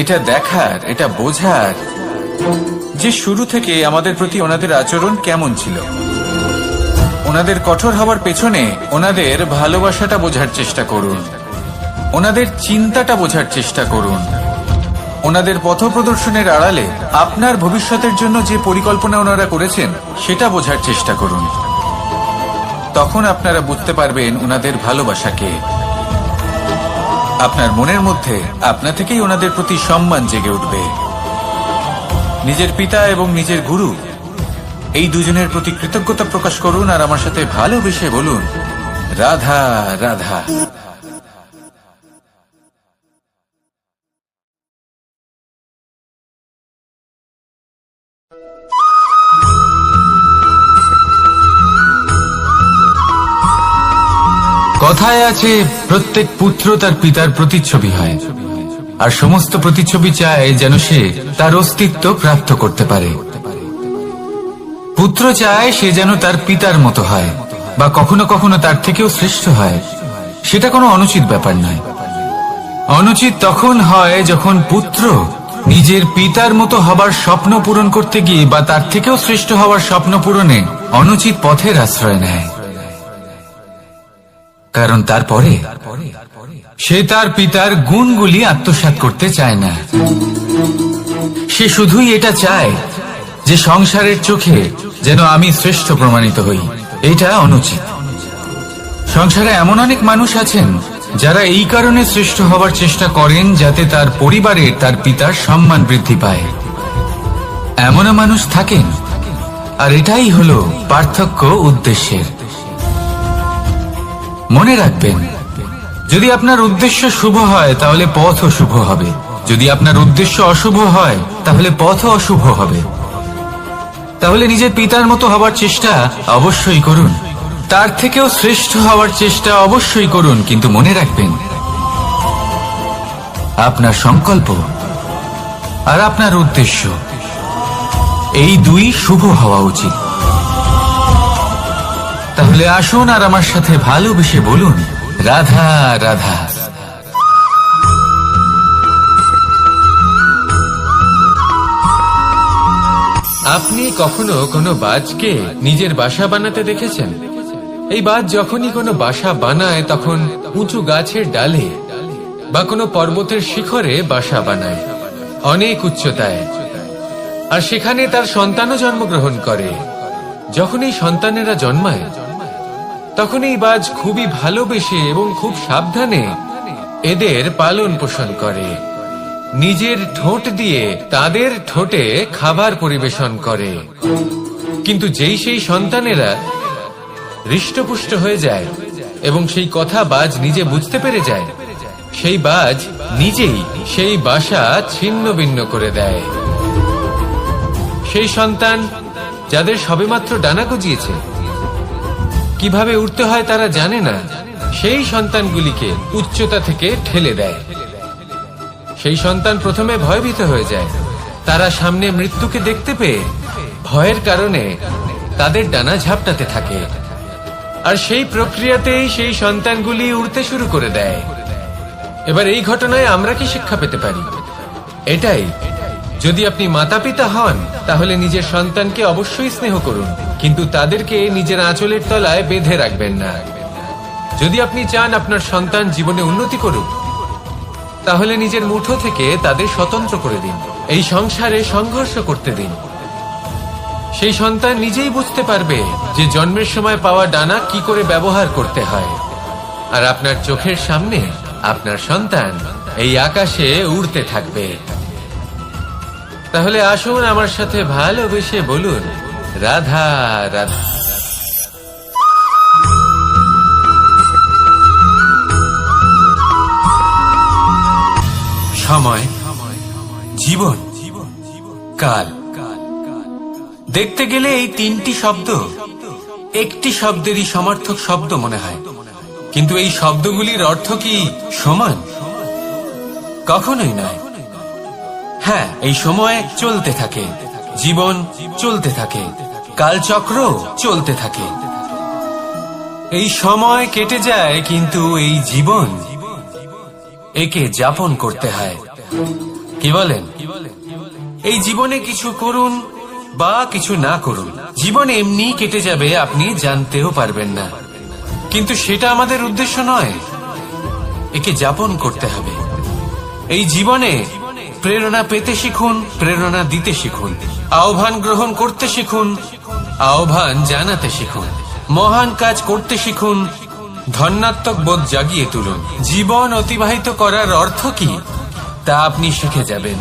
এটা দেখার, এটা বোঝার যে শুরু থেকে আমাদের প্রতি ওনাদের আচরণ কেমন ছিল। ওনাদের কঠোর হওয়ার পেছনে ওনাদের ভালোবাসাটা বোঝার চেষ্টা করুন, ওনাদের চিন্তাটা বোঝার চেষ্টা করুন, ওনাদের পথপ্রদর্শনের আড়ালে আপনার ভবিষ্যতের জন্য যে পরিকল্পনা ওনারা করেছেন সেটা বোঝার চেষ্টা করুন। তখন আপনারা বুঝতে পারবেন ওনাদের ভালোবাসাকে। আপনার মনের মধ্যে আপনা থেকেই ওনাদের প্রতি সম্মান জেগে উঠবে। নিজের পিতা এবং নিজের গুরু এই দুজনের প্রতি কৃতজ্ঞতা প্রকাশ করুন আর আমার সাথে ভালোবেসে বলুন, রাধা রাধা। কথায় আছে, প্রত্যেক পুত্র তার পিতার প্রতিচ্ছবি হয়, আর সমস্ত প্রতিচ্ছবি চায় যেন সে তার অস্তিত্ব প্রাপ্ত করতে পারে। পুত্র চায় সে যেন তার পিতার মতো হয়, বা কখনো কখনো তার থেকেও শ্রেষ্ঠ হয়। সেটা কোনো অনুচিত ব্যাপার নয়। অনুচিত তখন হয় যখন পুত্র নিজের পিতার মতো হবার স্বপ্ন পূরণ করতে গিয়ে বা তার থেকেও শ্রেষ্ঠ হওয়ার স্বপ্ন পূরণে অনুচিত পথের আশ্রয় নেয়। কারণ তারপরে সে তার পিতার গুণগুলি আত্মসাৎ করতে চায় না। সে শুধুই এটা চায় যে সংসারের চোখে যেন আমি শ্রেষ্ঠ প্রমাণিত হই। এটা অনুচিত। সংসারে এমন অনেক মানুষ আছেন যারা এই কারণে শ্রেষ্ঠ হবার চেষ্টা করেন যাতে তার পরিবারের তার পিতার সম্মান বৃদ্ধি পায়। এমনও মানুষ থাকেন, আর এটাই হলো পার্থক্য উদ্দেশ্যের। মনে রাখবেন, যদি আপনার উদ্দেশ্য শুভ হয় তাহলে পথও শুভ হবে, যদি আপনার উদ্দেশ্য অশুভ হয় তাহলে পথও অশুভ হবে। তাহলে নিজের পিতার মতো হবার চেষ্টা অবশ্যই করুন, তার থেকেও শ্রেষ্ঠ হওয়ার চেষ্টা অবশ্যই করুন, কিন্তু মনে রাখবেন আপনার সংকল্প আর আপনার উদ্দেশ্য এই দুই শুভ হওয়া উচিত। তাহলে আসুন আর আমার সাথে ভালোবেসে বলুন, রাধা রাধা। আপনি কখনো কোনো বাজকে নিজের বাসা বানাতে দেখেছেন? এই বাজ যখনই কোনো বাসা বানায় তখন উঁচু গাছের ডালে বা কোনো পর্বতের শিখরে বাসা বানায়, অনেক উচ্চতায়, আর সেখানে তার সন্তানও জন্মগ্রহণ করে। যখন এই সন্তানেরা জন্মায় তখন এই বাজ খুবই ভালোবেসে এবং খুব সাবধানে এদের পালন পোষণ করে, নিজের ঠোঁট দিয়ে তাদের ঠোঁটে খাবার পরিবেশন করে। কিন্তু যেই সেই সন্তানেরা হৃষ্টপুষ্ট হয়ে যায় এবং সেই কথা বাজ নিজে বুঝতে পেরে যায়, সেই বাজ নিজেই সেই বাসা ছিন্ন ভিন্ন করে দেয়। সেই সন্তান যাদের সবেমাত্র ডানা গজিয়েছে, কিভাবে উঠতে হয় তারা জানে না, সেই সন্তানগুলিকে উচ্চতা থেকে ঠেলে দেয়। সেই সন্তান প্রথমে ভয়ভীত হয়ে যায়। তারা সামনে মৃত্যুকে দেখতে পেয়ে ভয়ের কারণে তাদের ডানা ঝাপটাতে থাকে, আর সেই প্রক্রিয়াতেই সেই সন্তানগুলি উড়তে শুরু করে দেয়। এবার এই ঘটনায় আমরা কি শিক্ষা পেতে পারি? এটাই, যদি আপনি মাতা পিতা হন তাহলে নিজের সন্তানকে অবশ্যই স্নেহ করুন, কিন্তু তাদেরকে নিজের আঁচলের তলায় বেঁধে রাখবেন না। যদি আপনি চান আপনার সন্তান জীবনে উন্নতি করুক, তাহলে নিজের মুঠো থেকে তাদের স্বতন্ত্র করে দিন, এই সংসারে সংঘর্ষ করতে দিন। সেই সন্তান নিজেই বুঝতে পারবে যে জন্মের সময় পাওয়া ডানা কি করে ব্যবহার করতে হয়, আর আপনার চোখের সামনে আপনার সন্তান এই আকাশে উড়তে থাকবে। তাহলে আসুন আমার সাথে ভালোবেসে বলুন, রাধা রাধা। সময়, জীবন, কাল। দেখতে গেলে এই তিনটি শব্দ একটি শব্দেরই সমার্থক শব্দ মনে হয়, কিন্তু এই শব্দগুলির অর্থ কি সমান? কখনোই নয়। হ্যাঁ, এই সময় চলতে থাকে, জীবন চলতে থাকে, কালচক্র চলতে থাকে। এই সময় কেটে যায়, কিন্তু এই জীবন, একে যাপন করতে হয়। কি বলেন? এই জীবনে কিছু করুন বা কিছু না করুন, জীবন এমনি কেটে যাবে, আপনি জানতেও পারবেন না। কিন্তু সেটা আমাদের উদ্দেশ্য নয়, একে যাপন করতে হবে। এই জীবনে প্রেরণা পেতে শিখুন, প্রেরণা দিতে শিখুন, আহ্বান গ্রহণ করতে শিখুন, আহ্বান জানাতে শিখুন, মহান কাজ করতে শিখুন, ধন্যাত্মক বোধ জাগিয়ে তুলুন। জীবন অতিবাহিত করার অর্থ কি তা আপনি শিখে যাবেন,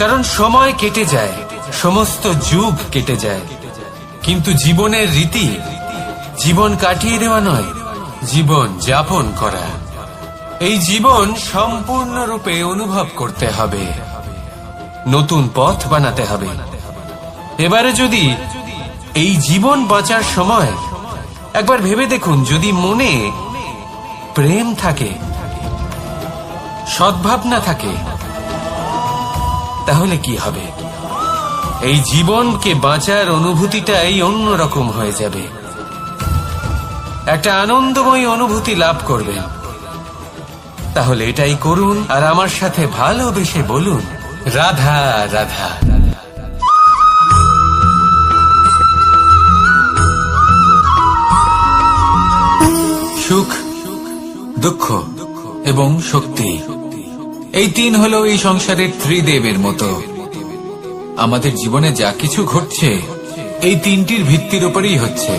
কারণ সময় কেটে যায়, সমস্ত যুগ কেটে যায়, কিন্তু জীবনের রীতি জীবন কাটিয়ে দেওয়া নয়, জীবন যাপন করা। এই জীবন সম্পূর্ণরূপে অনুভব করতে হবে, নতুন পথ বানাতে হবে। এবারে যদি এই জীবন বাঁচার সময় একবার ভেবে দেখুন, যদি মনে প্রেম থাকে, সদ্ভাবনা থাকে, তাহলে কি হবে? এই জীবনকে বাঁচার অনুভূতিটাই অন্যরকম হয়ে যাবে, একটা আনন্দময় অনুভূতি লাভ করবেন। তাহলে এটাই করুন, আর আমার সাথে ভালোবেসে বলুন, রাধা রাধা। সুখ, দুঃখ এবং শক্তি, এই তিন হলো এই সংসারের ত্রিদেবের মতো। আমাদের জীবনে যা কিছু ঘটছে এই তিনটির ভিত্তির উপরেই হচ্ছে।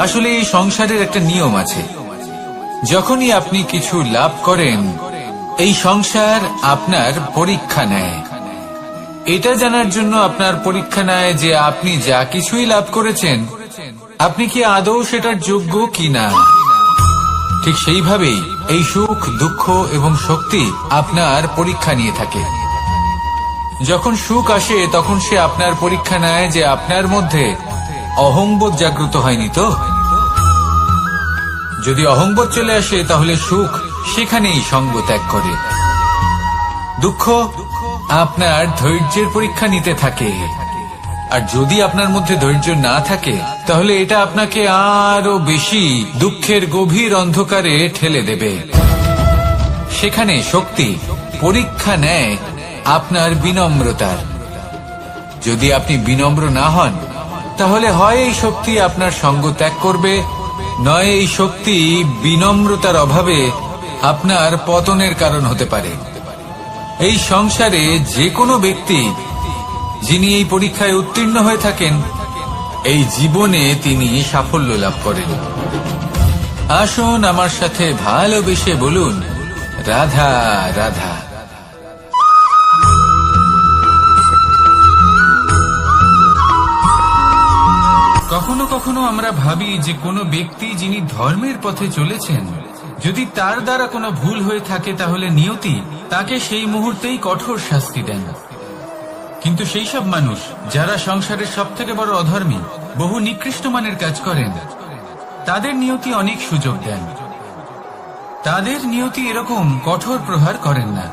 আসলে এই সংসারের একটা নিয়ম আছে, যখনই আপনি কিছু লাভ করেন এই সংসার আপনার পরীক্ষা নেয়। এটা জানার জন্য আপনার পরীক্ষা নেয় যে আপনি যা কিছুই লাভ করেছেন আপনি কি আদৌ সেটার যোগ্য কিনা। ঠিক সেইভাবেই এই সুখ, দুঃখ এবং শক্তি আপনার পরীক্ষা নিয়ে থাকে। যখন সুখ আসে তখন সে আপনার পরীক্ষা নেয় যে আপনার মধ্যে অহংবোধ জাগ্রত হয়নি তো। যদি অহংবোধ চলে আসে তাহলে সুখ সেখানেই সঙ্গ ত্যাগ করে। দুঃখ আপনার ধৈর্যের পরীক্ষা নিতে থাকে, আর যদি আপনার মধ্যে ধৈর্য না থাকে তাহলে এটা আপনাকে আরো বেশি দুঃখের গভীর অন্ধকারে ঠেলে দেবে। সেখানে শক্তি পরীক্ষা নেয় আপনার বিনম্রতার, যদি আপনি বিনম্র না হন, তাহলে হয় এই শক্তি আপনার সঙ্গ ত্যাগ করবে, নয় এই শক্তি বিনম্রতার অভাবে আপনার পতনের কারণ হতে পারে। এই সংসারে যে কোনো ব্যক্তি যিনি এই পরীক্ষায় উত্তীর্ণ হয়ে থাকেন, এই জীবনে তিনি সাফল্য লাভ করেন। আসুন আমার সাথে ভালোবেসে বলুন, রাধা রাধা। কখনো কখনো আমরা ভাবি যে কোনো ব্যক্তি যিনি ধর্মের পথে চলেছেন, যদি তার দ্বারা কোনো ভুল হয়ে থাকে তাহলে নিয়তি তাকে সেই মুহূর্তেই কঠোর শাস্তি দেন। কিন্তু সেই সব মানুষ যারা সংসারের সব থেকে বড় অধর্মী, বহু নিকৃষ্ট মানের কাজ করেন, তাদের নিয়তি অনেক সুযোগ দেন। তাদের নিয়তি এরকম কঠোর প্রহার করেন না।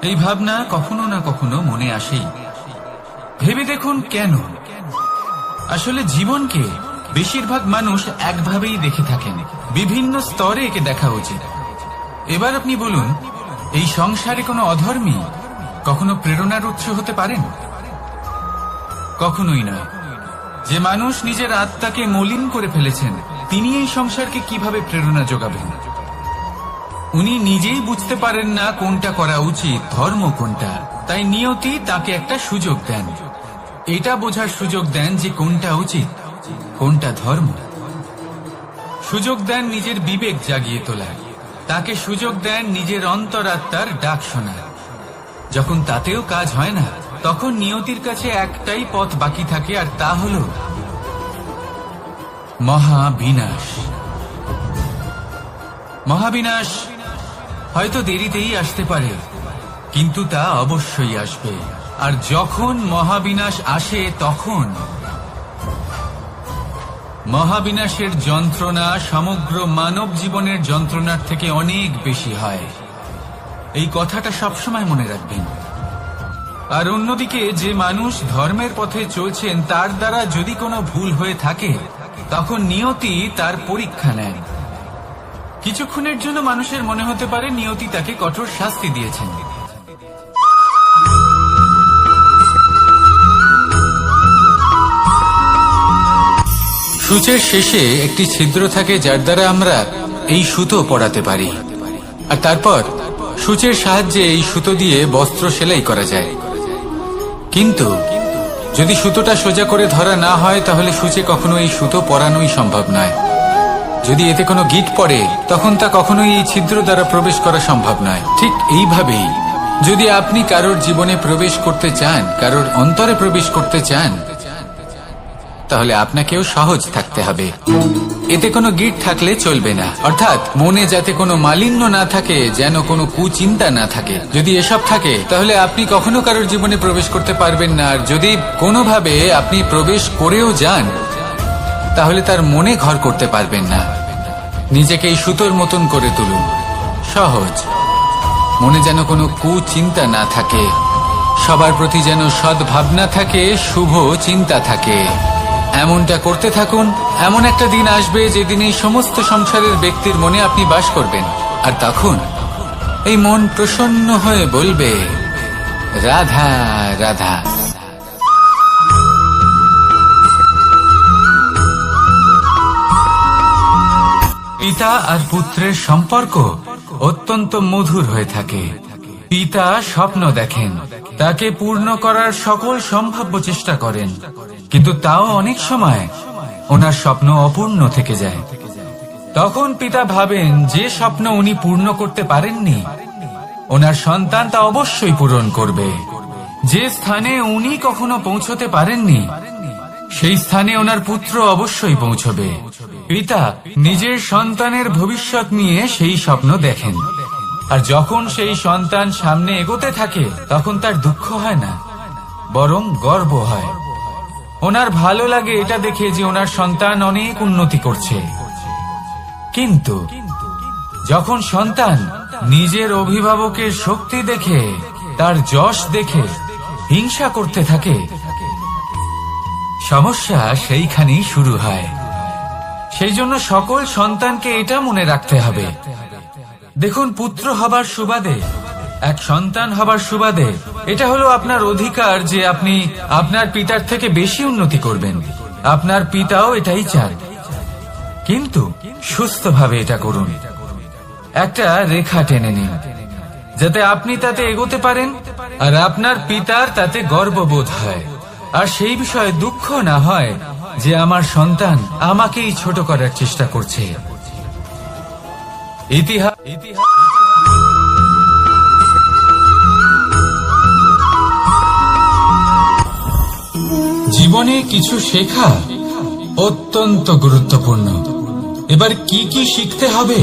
এই ভাবনা কখনো না কখনো মনে আসেই। ভেবে দেখুন কেন? আসলে জীবনকে বেশিরভাগ মানুষ একভাবেই দেখে থাকেন, বিভিন্ন স্তরে একে দেখা উচিত। এবার আপনি বলুন, এই সংসারে কোনো অধর্মী কখনো প্রেরণার উৎস হতে পারেন? কখনোই নয়। যে মানুষ নিজের আত্মাকে মলিন করে ফেলেছেন, তিনি এই সংসারকে কিভাবে প্রেরণা যোগাবেন? উনি নিজেই বুঝতে পারেন না কোনটা করা উচিত, ধর্ম কোনটা। তাই নিয়তি তাকে একটা সুযোগ দেন, এটা বোঝার সুযোগ দেন যে কোনটা উচিত, কোনটা ধর্ম। সুযোগ দেন নিজের বিবেক জাগিয়ে তোলার, তাকে সুযোগ দেন নিজের অন্তরাত্মার ডাক শোনার। যখন তাতেও কাজ হয় না, তখন নিয়তির কাছে একটাই পথ বাকি থাকে, আর তা হল মহাবিনাশ। মহাবিনাশ হয়তো দেরিতেই আসতে পারে, কিন্তু তা অবশ্যই আসবে। আর যখন মহাবিনাশ আসে, তখন মহাবিনাশের যন্ত্রণা সমগ্র মানব জীবনের যন্ত্রণার থেকে অনেক বেশি হয়। এই কথাটা সবসময় মনে রাখবেন। আর অন্যদিকে যে মানুষ ধর্মের পথে চলছেন, তার দ্বারা যদি কোনো ভুল হয়ে থাকে, তখন নিয়তি তার পরীক্ষা নেন। কিছুক্ষণের জন্য মানুষের মনে হতে পারে নিয়তি তাকে কঠোর শাস্তি দিয়েছেন। সূচের শেষে একটি ছিদ্র থাকে, যার দ্বারা আমরা এই সুতো পরাতে পারি, আর তারপর সূচের সাহায্যে এই সুতো দিয়ে বস্ত্র সেলাই করা যায়। কিন্তু যদি সুতোটা সোজা করে ধরা না হয়, তাহলে সূচে কখনো এই সুতো পরানোই সম্ভব নয়। যদি এতে কোনো গিঁট পড়ে, তখন তা কখনোই এই ছিদ্র দ্বারা প্রবেশ করা সম্ভব নয়। ঠিক এইভাবেই যদি আপনি কারোর জীবনে প্রবেশ করতে চান, কারোর অন্তরে প্রবেশ করতে চান, তাহলে আপনাকেও সহজ থাকতে হবে। এতে কোনো গিঁট থাকলে চলবে না, অর্থাৎ মনে যাতে কোনো মালিন্য না থাকে, যেন কোনো কুচিন্তা না থাকে। যদি এসব থাকে, তাহলে আপনি কখনো কারোর জীবনে প্রবেশ করতে পারবেন না। আর যদি কোনোভাবে আপনি প্রবেশ করেও যান, তাহলে তার মনে ঘর করতে পারবেন না। নিজেকে এই সুতোর মতন করে তুলুন, সহজ। মনে যেন কোনো কুচিন্তা না থাকে, সবার প্রতি যেন সদ্ভাবনা থাকে, শুভ চিন্তা থাকে। এমনটা করতে থাকুন। এমন একটা দিন আসবে যেদিন এই সমস্ত সংসারের ব্যক্তির মনে আপনি বাস করবেন, আর তখন এই মন প্রসন্ন হয়ে বলবে, রাধা রাধা। পিতা আর পুত্রের সম্পর্ক অত্যন্ত মধুর হয়ে থাকে। পিতা স্বপ্ন দেখেন, তাকে পূর্ণ করার সকল সম্ভাব্য চেষ্টা করেন, কিন্তু তাও অনেক সময় ওনার স্বপ্ন অপূর্ণ থেকে যায়। তখন পিতা ভাবেন যে স্বপ্ন উনি পূর্ণ করতে পারেননি, ওনার সন্তান তা অবশ্যই পূরণ করবে। যে স্থানে উনি কখনো পৌঁছতে পারেননি, সেই স্থানে ওনার পুত্র অবশ্যই পৌঁছবে। পিতা নিজের সন্তানের ভবিষ্যৎ নিয়ে সেই স্বপ্ন দেখেন, আর যখন সেই সন্তান সামনে এগোতে থাকে, তখন তার দুঃখ হয় না, বরং গর্ব হয়। ওনার ভালো লাগে এটা দেখে যে ওনার সন্তান অনেক উন্নতি করছে। কিন্তু যখন সন্তান নিজের অভিভাবকের শক্তি দেখে, তার যশ দেখে হিংসা করতে থাকে, সমস্যা সেইখানেই শুরু হয়। সেই জন্য সকল সন্তানকে এটা মনে রাখতে হবে। দেখুন, পুত্র হবার সুবাদে এক সন্তান হবার সুবাদে এটা হলো আপনার অধিকার যে আপনি আপনার পিতার থেকে বেশি উন্নতি করবেন। আপনার পিতাও এটাই চান, কিন্তু সুস্থভাবে এটা করুন। একটা রেখা টেনে নিন যাতে আপনি তাতে এগোতে পারেন আর আপনার পিতার তাতে গর্ববোধ হয়, আর সেই বিষয়ে দুঃখ না হয় যে আমার সন্তান আমাকেই ছোট করার চেষ্টা করছে। ইতিহাস জীবনে কিছু শেখা অত্যন্ত গুরুত্বপূর্ণ। এবার কি কি শিখতে হবে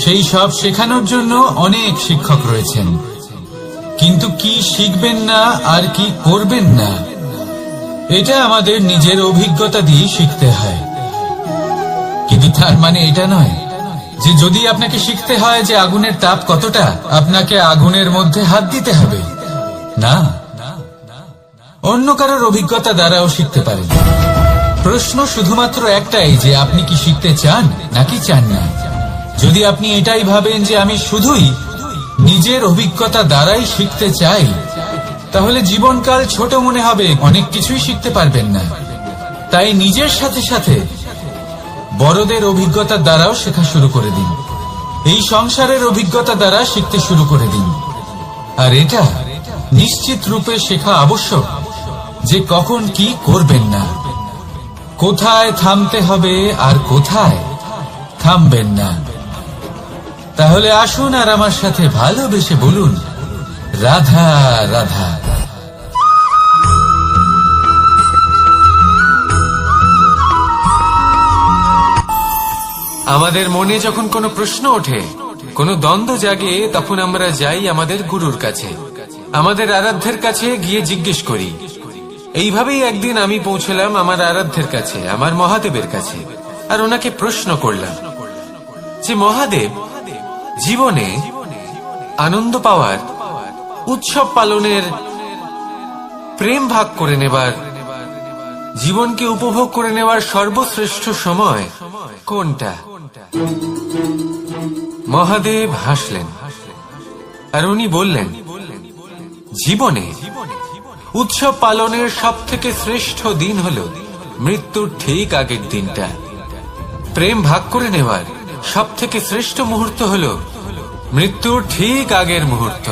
সেই সব শেখানোর জন্য অনেক শিক্ষক রয়েছেন, কিন্তু কি শিখবেন না আর কি করবেন না এটা আমাদের নিজের অভিজ্ঞতা দিয়ে শিখতে হয়। কিন্তু তার মানে এটা নয় যে যদি আপনাকে শিখতে হয় যে আগুনের তাপ কতটা, আপনাকে আগুনের মধ্যে হাত দিতে হবে। না, অন্য কারোর অভিজ্ঞতা দ্বারাও শিখতে পারেন। প্রশ্ন শুধুমাত্র একটাই যে আপনি কি শিখতে চান নাকি চান না। যদি আপনি এটাই ভাবেন যে আমি শুধুই নিজের অভিজ্ঞতা দ্বারাই শিখতে চাই, তাহলে জীবনকাল ছোট মনে হবে, অনেক কিছুই শিখতে পারবেন না। তাই নিজের সাথে সাথে বড়দের অভিজ্ঞতা দ্বারাও শেখা শুরু করে দিন। এই সংসারের অভিজ্ঞতা দ্বারা শিখতে শুরু করে দিন। আর এটা নিশ্চিত রূপে শেখা আবশ্যক যে কখন কি করবেন না, কোথায় থামতে হবে আর কোথায় থামবেন না। তাহলে আসুন আর আমার সাথে ভালোবেসে বলুন, রাধা রাধা। আমাদের মনে যখন কোনো প্রশ্ন ওঠে, কোনো দ্বন্দ্ব জাগে, তখন আমরা যাই আমাদের গুরুর কাছে, আমাদের আরাধ্যের কাছে গিয়ে জিজ্ঞেস করি। এইভাবেই একদিন আমি পৌঁছলাম আমার আরাধ্যের কাছে, আমার মহাদেবের কাছে, আর ওনাকে প্রশ্ন করলাম যে মহাদেব, জীবনে আনন্দ পাওয়ার, উৎসব পালনের, প্রেম ভাগ করে নেবার, জীবনকে উপভোগ করে নেওয়ার সর্বশ্রেষ্ঠ সময় কোনটা? মহাদেব হাসলেন আর উনি বললেন, জীবনে উৎসব পালনের সব থেকে শ্রেষ্ঠ দিন হল মৃত্যুর ঠিক আগের দিনটা। প্রেম ভাগ করে নেওয়ার সব থেকে শ্রেষ্ঠ মুহূর্ত হল মৃত্যুর ঠিক আগের মুহূর্ত।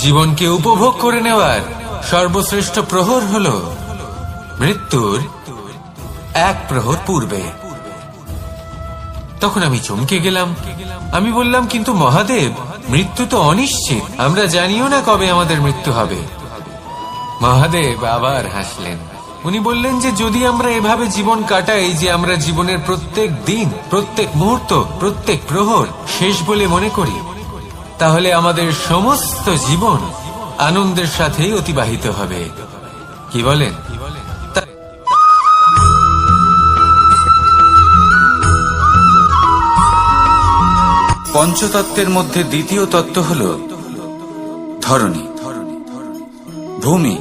জীবনকে উপভোগ করে নেওয়ার সর্বশ্রেষ্ঠ প্রহর হল মৃত্যুর এক প্রহর পূর্বে। তখন আমি চমকে গেলাম। আমি বললাম, কিন্তু মহাদেব, মৃত্যু তো অনিশ্চিত, আমরা জানিও না কবে আমাদের মৃত্যু হবে। মহাদেব আবার হাসলেন। উনি বললেন যে যদি আমরা এভাবে জীবন কাটাই যে আমরা জীবনের প্রত্যেক দিন, প্রত্যেক মুহূর্ত, প্রত্যেক প্রহর শেষ বলে মনে করি, তাহলে আমাদের সমস্ত জীবন আনন্দের সাথেই অতিবাহিত হবে। কি বলেন? পঞ্চতত্ত্বের মধ্যে দ্বিতীয় তত্ত্ব হল ধরণী, ভূমি,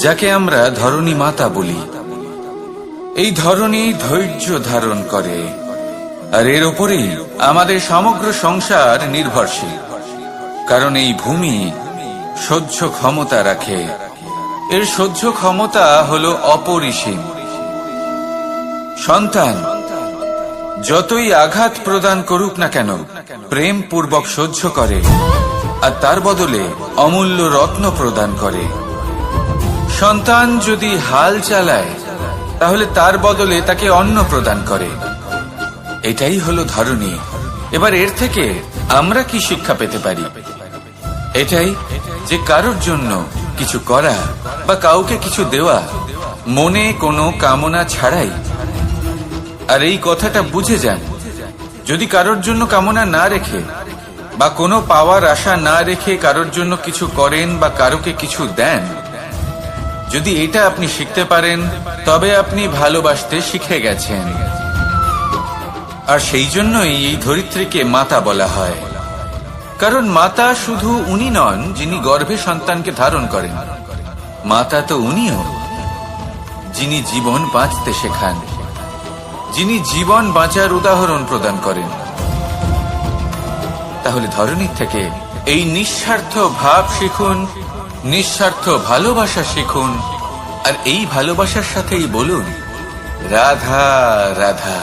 যাকে আমরা ধরণী মাতা বলি। এই ধরণী ধৈর্য ধারণ করে, আর এর ওপরেই আমাদের সমগ্র সংসার নির্ভরশীল। কারণ এই ভূমি সহ্য ক্ষমতা রাখে, এর সহ্য ক্ষমতা হল অপরিসীম। সন্তান যতই আঘাত প্রদান করুক না কেন, প্রেম পূর্বক সহ্য করে, আর তার বদলে অমূল্য রত্ন প্রদান করে। সন্তান যদি হাল চালায়, তাহলে তার বদলে তাকে অন্ন প্রদান করে। এটাই হলো ধরণী। এবার এর থেকে আমরা কি শিক্ষা পেতে পারি? এটাই যে কারোর জন্য কিছু করা বা কাউকে কিছু দেওয়া মনে কোনো কামনা ছাড়াই। আর এই কথাটা বুঝে যান, যদি কারোর জন্য কামনা না রেখে বা কোনো পাওয়ার আশা না রেখে কারোর জন্য কিছু করেন বা কারোকে কিছু দেন, যদি এটা আপনি শিখতে পারেন, তবে আপনি ভালোবাসতে শিখে গেছেন। আর সেই জন্যই এই ধরিত্রীকে মাতা বলা হয়। কারণ মাতা শুধু উনি নন যিনি গর্ভে সন্তানকে ধারণ করেন, মাতা তো উনিও যিনি জীবন বাঁচতে শেখান, যিনি জীবন বাঁচার উদাহরণ প্রদান করেন। তাহলে ধরনীর থেকে এই নিঃস্বার্থ ভাব শিখুন, নিঃস্বার্থ ভালোবাসা শিখুন, আর এই ভালোবাসার সাথেই বলুন রাধা রাধা।